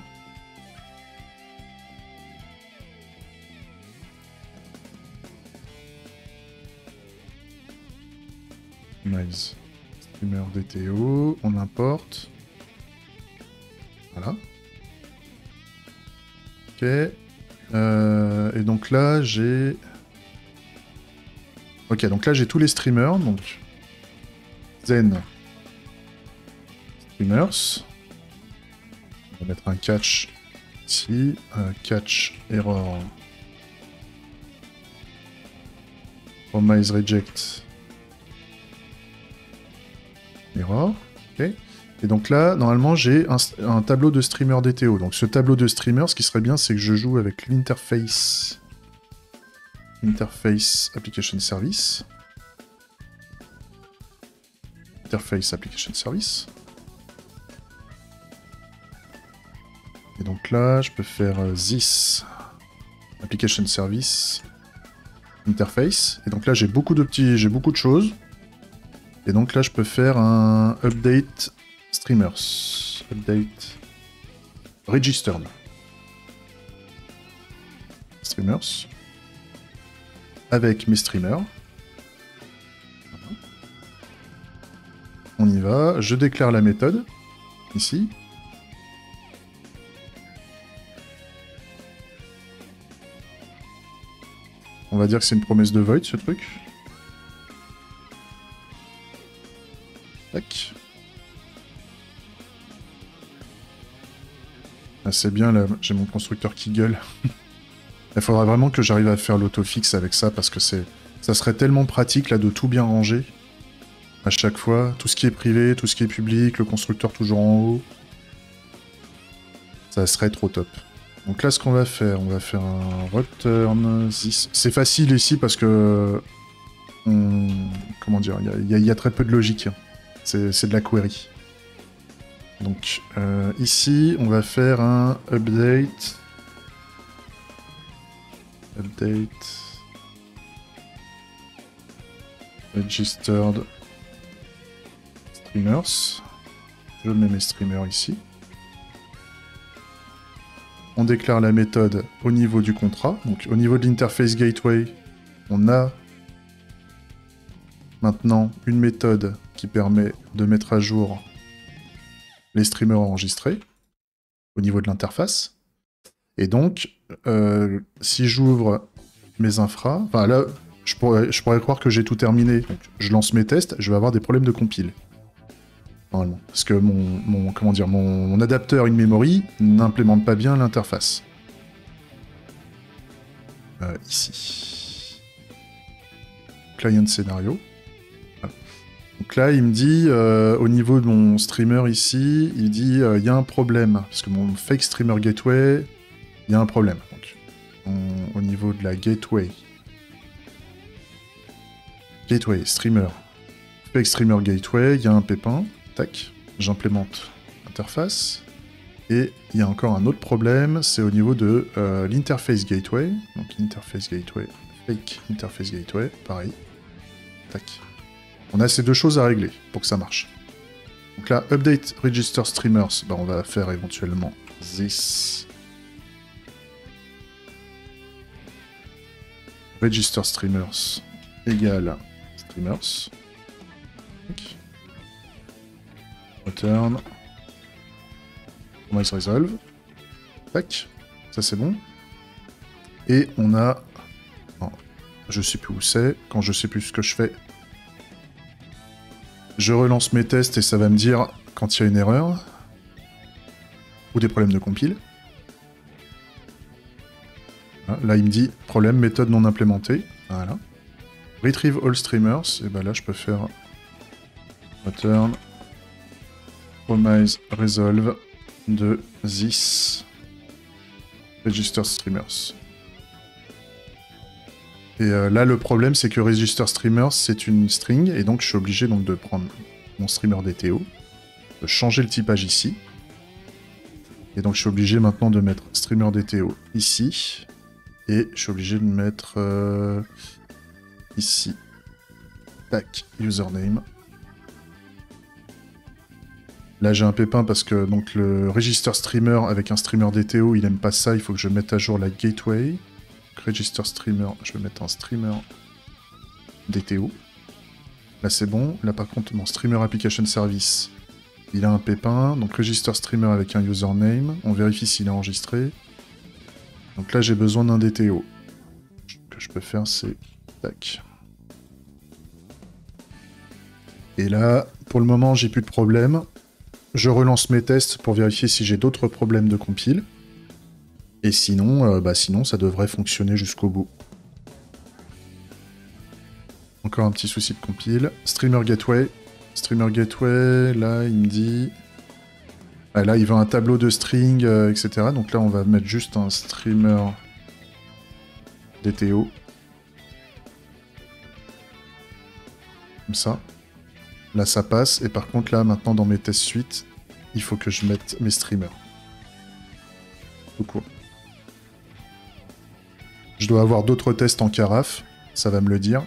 Nice. Streamer DTO, on importe. Voilà. Ok. Et donc là, j'ai... Ok, donc là, j'ai tous les streamers. Donc, Zen. Streamers. On va mettre un catch ici. Catch error. Promise reject. Error. Ok. Et donc là, normalement, j'ai un tableau de streamer DTO. Donc ce tableau de streamer, ce qui serait bien, c'est que je joue avec l'interface. Interface Application Service. Interface Application Service. Et donc là, je peux faire this Application Service Interface. Et donc là, j'ai beaucoup de choses. Et donc là, je peux faire un update streamers. Update registered. Streamers. Avec mes streamers. Voilà. On y va. Je déclare la méthode. Ici. On va dire que c'est une promesse de void, ce truc. Tac. Ah, c'est bien, là, j'ai mon constructeur qui gueule. Il faudra vraiment que j'arrive à faire l'autofix avec ça, parce que ça serait tellement pratique, là, de tout bien ranger. À chaque fois, tout ce qui est privé, tout ce qui est public, le constructeur toujours en haut. Ça serait trop top. Donc là, ce qu'on va faire, on va faire un return this. C'est facile ici, parce que... Comment dire, il y a très peu de logique. C'est de la query. Donc ici, on va faire un update Update. Registered streamers. Je mets mes streamers ici. On déclare la méthode au niveau du contrat. Donc au niveau de l'interface gateway, on a maintenant une méthode qui permet de mettre à jour les streamers enregistrés au niveau de l'interface. Et donc, si j'ouvre mes infras, enfin là, je pourrais croire que j'ai tout terminé. Donc, je lance mes tests, je vais avoir des problèmes de compile. Normalement. Parce que mon adapteur in-memory n'implémente pas bien l'interface. Ici. Client scénario. Voilà. Donc là, il me dit, au niveau de mon streamer ici, il dit, il y a un problème. Parce que mon fake streamer gateway, il y a un problème. Donc, au niveau de la gateway. Gateway, streamer. Fake streamer gateway, il y a un pépin. Tac, j'implémente l'interface. Et il y a encore un autre problème, c'est au niveau de l'interface gateway. Donc interface gateway, fake interface gateway, pareil. Tac. On a ces deux choses à régler pour que ça marche. Donc là, update register streamers, bah, on va faire éventuellement this. Register streamers égale streamers. Tac. Return. Promise resolve. Tac. Ça c'est bon. Et on a... Non, je sais plus où c'est. Quand je sais plus ce que je fais, je relance mes tests et ça va me dire quand il y a une erreur. Ou des problèmes de compile. Voilà. Là il me dit problème, méthode non implémentée. Voilà. Retrieve all streamers. Et ben là je peux faire return. Promise resolve de this register streamers. Et là le problème c'est que register streamers c'est une string et donc je suis obligé donc de prendre mon streamer DTO, de changer le typage ici. Et donc je suis obligé maintenant de mettre streamer DTO ici et je suis obligé de mettre ici. Tac, username. Là j'ai un pépin parce que donc le register streamer avec un streamer DTO il aime pas ça, il faut que je mette à jour la gateway. Donc, register streamer, je vais mettre un streamer DTO. Là c'est bon, là par contre mon streamer application service il a un pépin, donc register streamer avec un username, on vérifie s'il est enregistré. Donc là j'ai besoin d'un DTO. Ce que je peux faire c'est tac. Et là pour le moment j'ai plus de problème. Je relance mes tests pour vérifier si j'ai d'autres problèmes de compile. Et sinon, sinon ça devrait fonctionner jusqu'au bout. Encore un petit souci de compile. Streamer gateway. Streamer gateway, là il me dit... Ah, là il veut un tableau de string, etc. Donc là on va mettre juste un streamer DTO. Comme ça. Là ça passe, et par contre là maintenant dans mes tests suite, il faut que je mette mes streamers. Tout court. Je dois avoir d'autres tests en carafe, ça va me le dire.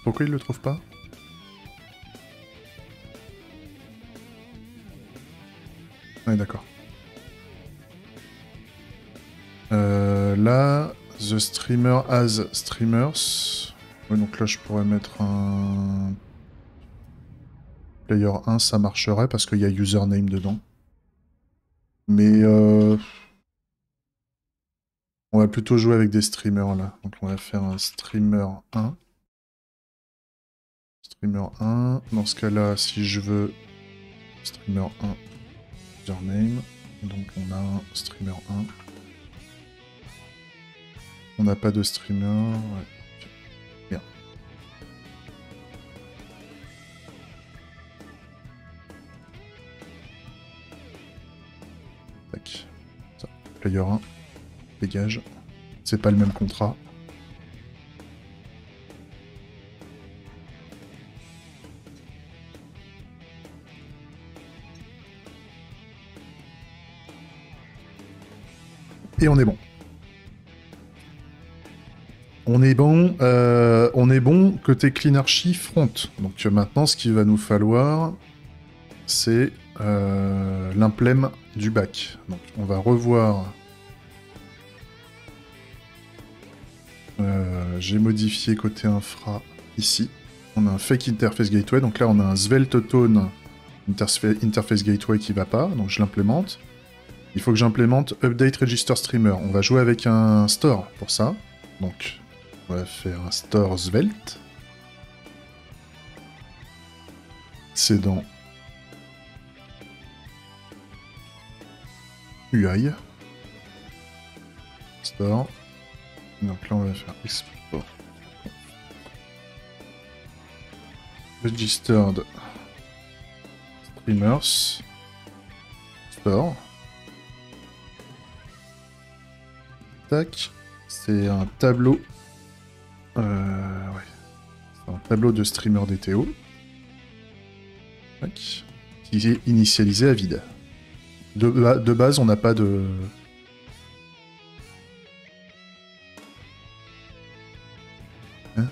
Pourquoi il le trouve pas? Ouais, d'accord. Là, the streamer has streamers. Ouais, donc là, je pourrais mettre un... Player 1, ça marcherait parce qu'il y a username dedans. Mais on va plutôt jouer avec des streamers là. Donc on va faire un streamer 1. Streamer 1. Dans ce cas-là, si je veux streamer 1, username. Donc on a un streamer 1. On n'a pas de streamer. Ouais. Bien. Tac. Ça. Player 1. Dégage. C'est pas le même contrat. Et on est bon. On est bon côté Clean Archi front. Donc maintenant, ce qu'il va nous falloir, c'est l'implème du bac. Donc on va revoir. J'ai modifié côté infra ici. On a un fake interface gateway. Donc là, on a un svelte tone interface gateway qui va pas. Donc je l'implémente. Il faut que j'implémente update register streamer. On va jouer avec un store pour ça. Donc on va faire un store svelte. C'est dans UI. Store. Donc là, on va faire export. Registered streamers. Store. Tac. C'est un tableau. Ouais. C'est un tableau de streamer DTO. Tac. Qui est initialisé à vide. De base, on n'a pas de... Hein?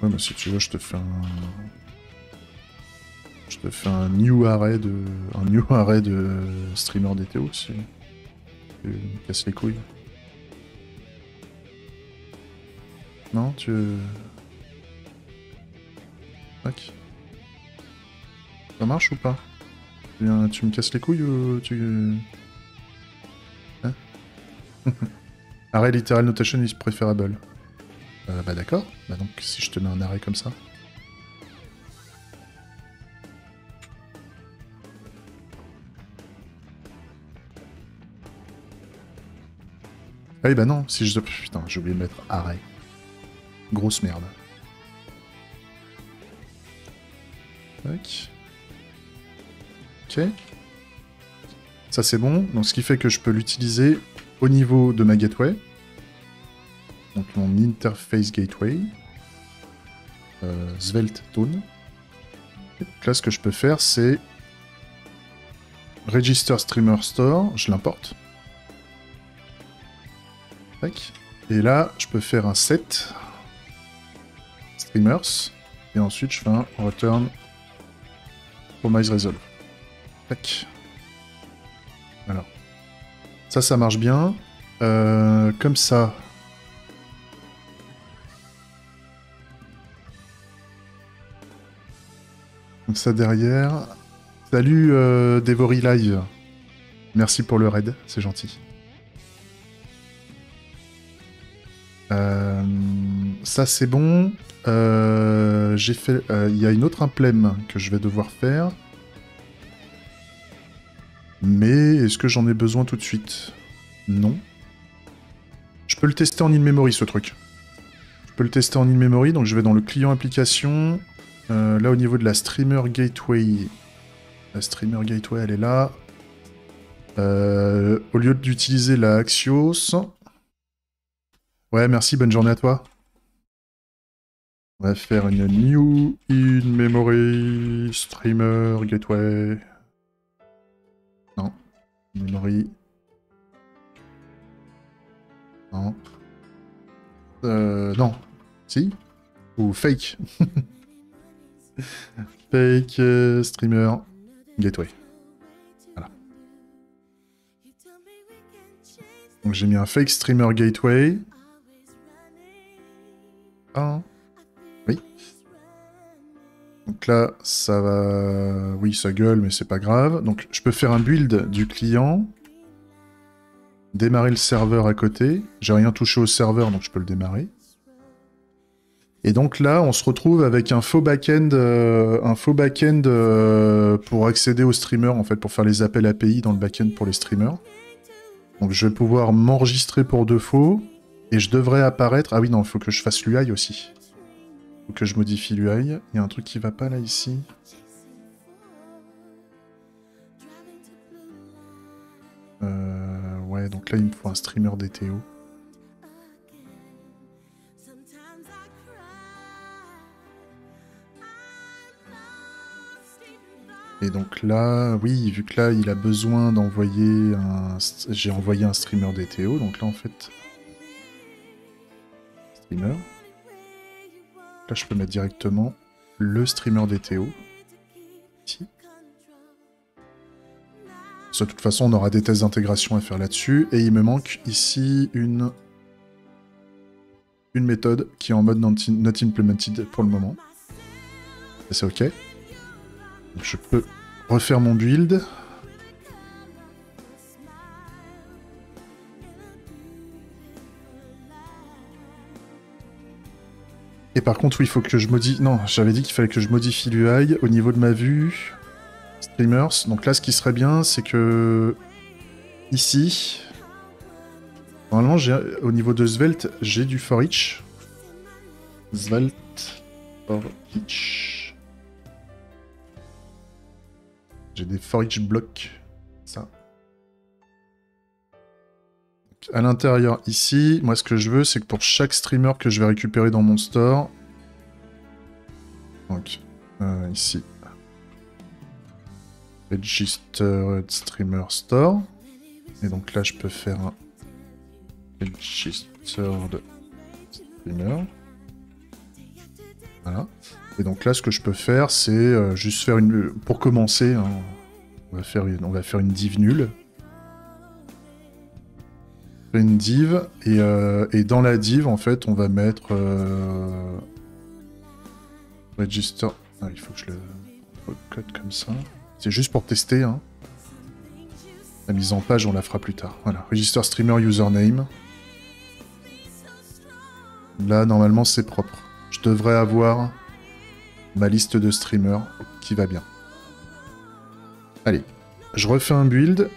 Ouais, mais si tu veux, je te fais un new array de streamer DTO si tu me casses les couilles. Non, tu... Tac. Ça marche ou pas? Tu me casses les couilles ou tu... Hein? Array literal notation is preferable. Bah d'accord. Bah donc si je te mets un arrêt comme ça. Ah oui bah non, si je... Putain, j'ai oublié de mettre arrêt. Grosse merde. Tac. Ok. Ça c'est bon. Donc ce qui fait que je peux l'utiliser au niveau de ma gateway. Donc mon interface gateway. Svelte tone. Donc là ce que je peux faire c'est register streamer store. Je l'importe. Tac. Et là je peux faire un set streamers. Et ensuite je fais un return promise resolve. Tac. Alors. Ça marche bien. Comme ça. Comme ça derrière. Salut Devory Live. Merci pour le raid, c'est gentil. Ça c'est bon. J'ai fait. Il y a une autre implème que je vais devoir faire. Mais est-ce que j'en ai besoin tout de suite? Non. Je peux le tester en in-memory ce truc. Je peux le tester en in-memory, donc je vais dans le client application. Là au niveau de la streamer gateway. La streamer gateway elle est là. Au lieu d'utiliser la Axios. Ouais merci, bonne journée à toi. On va faire une new in-memory streamer gateway. Non. Memory. Non. Non. Si? Ou fake. Fake streamer gateway. Voilà. Donc j'ai mis un fake streamer gateway. Ah. Oui. Donc là, ça va... Oui, ça gueule, mais c'est pas grave. Donc je peux faire un build du client. Démarrer le serveur à côté. J'ai rien touché au serveur, donc je peux le démarrer. Et donc là, on se retrouve avec un faux back-end pour accéder aux streamers, en fait, pour faire les appels API dans le back-end pour les streamers. Donc je vais pouvoir m'enregistrer pour de faux, et je devrais apparaître... Ah oui, non, il faut que je fasse l'UI aussi. Il faut que je modifie l'UI. Il y a un truc qui va pas là, ici. Ouais, donc là, il me faut un streamer DTO. Et donc là, oui, vu que là, il a besoin d'envoyer un... J'ai envoyé un streamer DTO, donc là, en fait... Streamer. Là, je peux mettre directement le streamer DTO. Ici. De toute façon, on aura des tests d'intégration à faire là-dessus. Et il me manque ici une méthode qui est en mode not implemented pour le moment. Et c'est OK. Donc, je peux refaire mon build. Et par contre, oui, il faut que je modifie... Non, j'avais dit qu'il fallait que je modifie l'UI au niveau de ma vue. Streamers. Donc là, ce qui serait bien, c'est que... Ici... Normalement, au niveau de Svelte, j'ai du for each. Svelte for each. J'ai des for each blocs. Ça. Donc, à l'intérieur, ici, moi, ce que je veux, c'est que pour chaque streamer que je vais récupérer dans mon store... Donc, ici... Registered Streamer Store. Et donc là, je peux faire un Registered Streamer. Voilà. Et donc là, ce que je peux faire, c'est juste faire une... Pour commencer, hein, on va faire une div nulle. Une div, et dans la div, en fait, on va mettre... Register... Ah, il faut que je le recode comme ça. C'est juste pour tester, hein. La mise en page, on la fera plus tard. Voilà, Register Streamer Username. Là, normalement, c'est propre. Je devrais avoir ma liste de streamers qui va bien. Allez, je refais un build.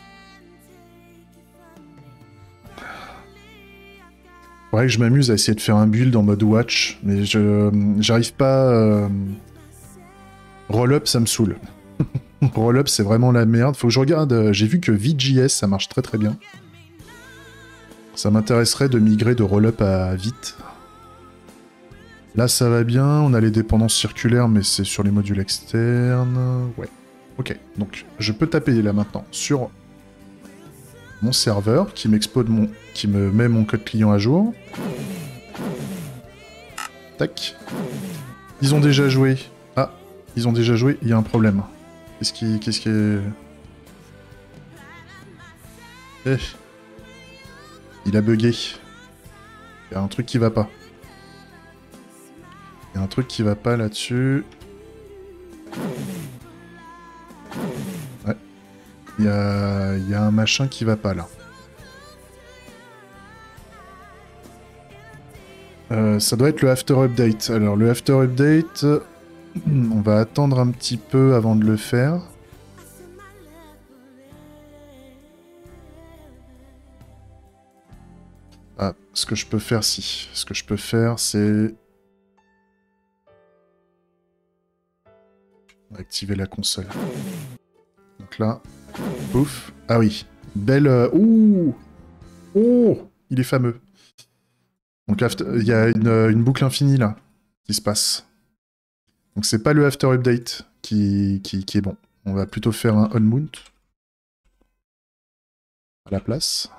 Faudrait que je m'amuse à essayer de faire un build en mode watch, mais j'arrive pas... Roll-up, ça me saoule. Roll-up, c'est vraiment la merde. Faut que je regarde... J'ai vu que VJS, ça marche très très bien. Ça m'intéresserait de migrer de roll-up à vite. Là, ça va bien. On a les dépendances circulaires, mais c'est sur les modules externes. Ouais. Ok. Donc, je peux taper là maintenant sur mon serveur qui qui me met mon code client à jour. Tac. Ils ont déjà joué. Ah, ils ont déjà joué. Il y a un problème. Qu'est-ce qui est... Eh. Il a bugué. Il y a un truc qui va pas. Il y a un truc qui va pas là-dessus. Ouais. Il y a un machin qui va pas là. Ça doit être le after update. Alors le after update, on va attendre un petit peu avant de le faire. Ah, ce que je peux faire, c'est activer la console. Donc là, pouf. Ah oui, belle... Ouh. Oh, il est fameux. Donc il y a une boucle infinie là qui se passe. Donc c'est pas le after update qui est bon. On va plutôt faire un on mount à la place.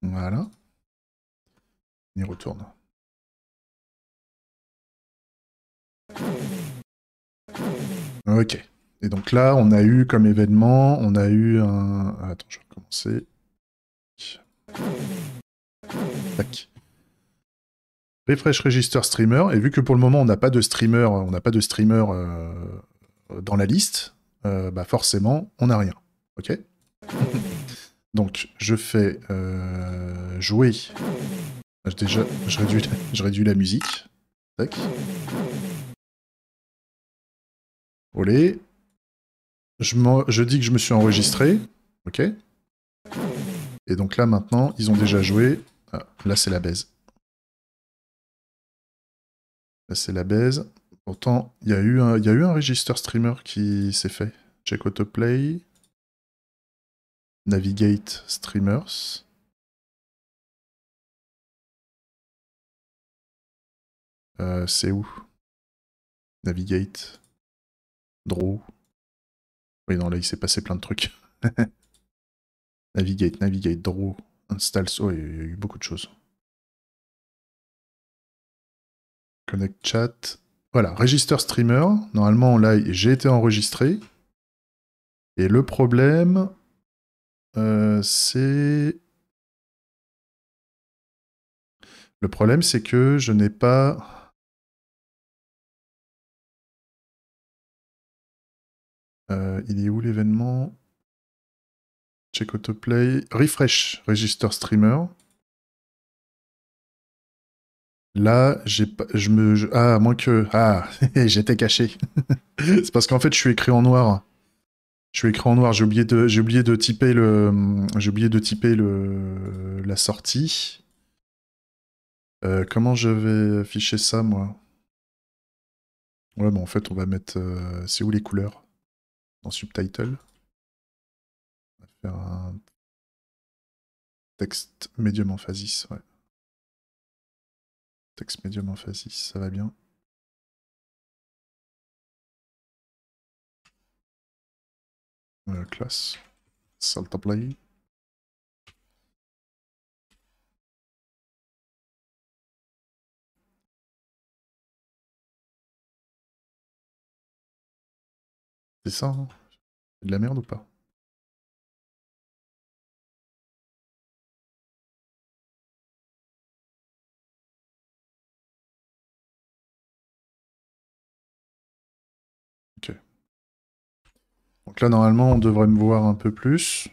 Voilà. On y retourne. Ok. Et donc là, on a eu comme événement, on a eu un... Attends, je vais recommencer. Tac. Refresh Register Streamer. Et vu que pour le moment, on n'a pas de streamer, dans la liste, bah forcément, on n'a rien. Ok. Donc, je fais jouer. Déjà, je réduis la musique. Tac. Olé. Je dis que je me suis enregistré. Ok. Et donc là, maintenant, ils ont déjà joué. Ah, là, c'est la baise. Là, c'est la baise. Pourtant, il y a eu un register streamer qui s'est fait. Check autoplay. Navigate streamers. C'est où? Navigate. Draw. Oui, non, là, il s'est passé plein de trucs. Navigate, draw, install. Oh, il y a eu beaucoup de choses. Connect chat. Voilà, register streamer. Normalement, là, j'ai été enregistré. Et le problème, c'est... Le problème, c'est que je n'ai pas... il est où l'événement? Check autoplay. Refresh, register streamer. Là, j'ai pas... Ah, moins que... Ah, j'étais caché. C'est parce qu'en fait, je suis écrit en noir. Je suis écrit en noir, j'ai oublié de typer la sortie. Comment je vais afficher ça, moi? Ouais, bon, en fait, on va mettre... c'est où les couleurs? Dans Subtitle. On va faire un texte médium emphasis, ouais. Texte médium emphasis, ça va bien. Classe. Salt apply. C'est ça, hein? C'est de la merde ou pas? Ok. Donc là, normalement, on devrait me voir un peu plus.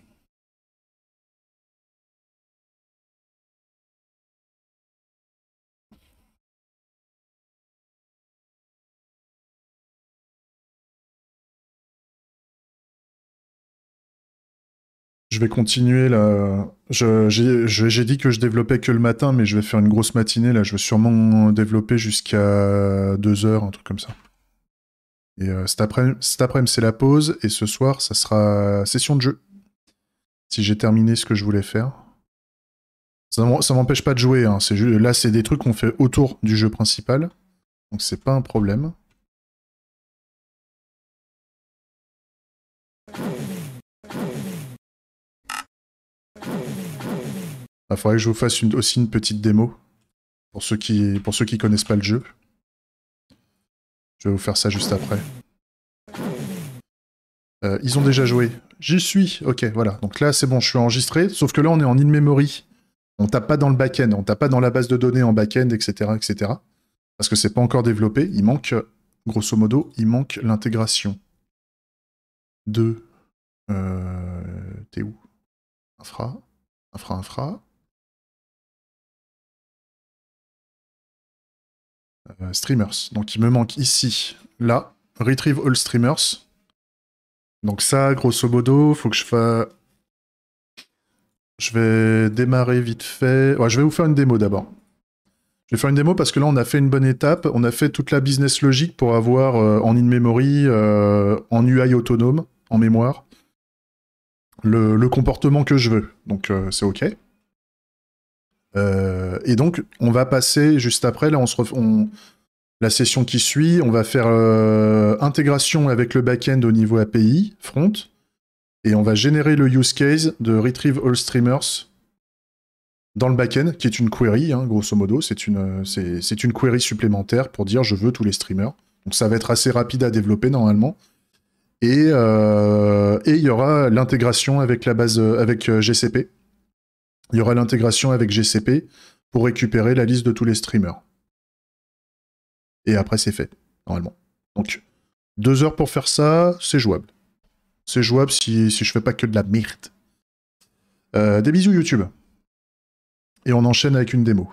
Je vais continuer là. J'ai dit que je développais que le matin, mais je vais faire une grosse matinée là. Je vais sûrement développer jusqu'à 2 heures, un truc comme ça. Et cet après-midi, c'est la pause. Et ce soir, ça sera session de jeu. Si j'ai terminé ce que je voulais faire. Ça m'empêche pas de jouer. Hein. Là, c'est des trucs qu'on fait autour du jeu principal. Donc c'est pas un problème. Il faudrait que je vous fasse aussi une petite démo. Pour ceux qui connaissent pas le jeu. Je vais vous faire ça juste après. Ils ont déjà joué. J'y suis. Ok, voilà. Donc là, c'est bon, je suis enregistré. Sauf que là, on est en in-memory. On tape pas dans le back-end. On tape pas dans la base de données en back-end, etc., etc. Parce que c'est pas encore développé. Il manque, grosso modo, il manque l'intégration de... T'es où? Infra. Streamers. Donc il me manque ici, là, Retrieve All Streamers. Donc ça, grosso modo, faut que je fasse... Je vais démarrer vite fait. Ouais, je vais vous faire une démo d'abord. Je vais faire une démo parce que là, on a fait une bonne étape. On a fait toute la business logique pour avoir en in-memory, en UI autonome, en mémoire, le comportement que je veux. Donc c'est OK. Et donc, on va passer juste après. Là, la session qui suit, on va faire intégration avec le back-end au niveau API, front. Et on va générer le use case de Retrieve All Streamers dans le back-end, qui est une query, hein, grosso modo. C'est une query supplémentaire pour dire je veux tous les streamers. Donc ça va être assez rapide à développer normalement. Et il y aura l'intégration avec la base avec GCP. Il y aura l'intégration avec GCP pour récupérer la liste de tous les streamers. Et après c'est fait, normalement. Donc 2 heures pour faire ça, c'est jouable. C'est jouable si je fais pas que de la merde. Des bisous YouTube. Et on enchaîne avec une démo.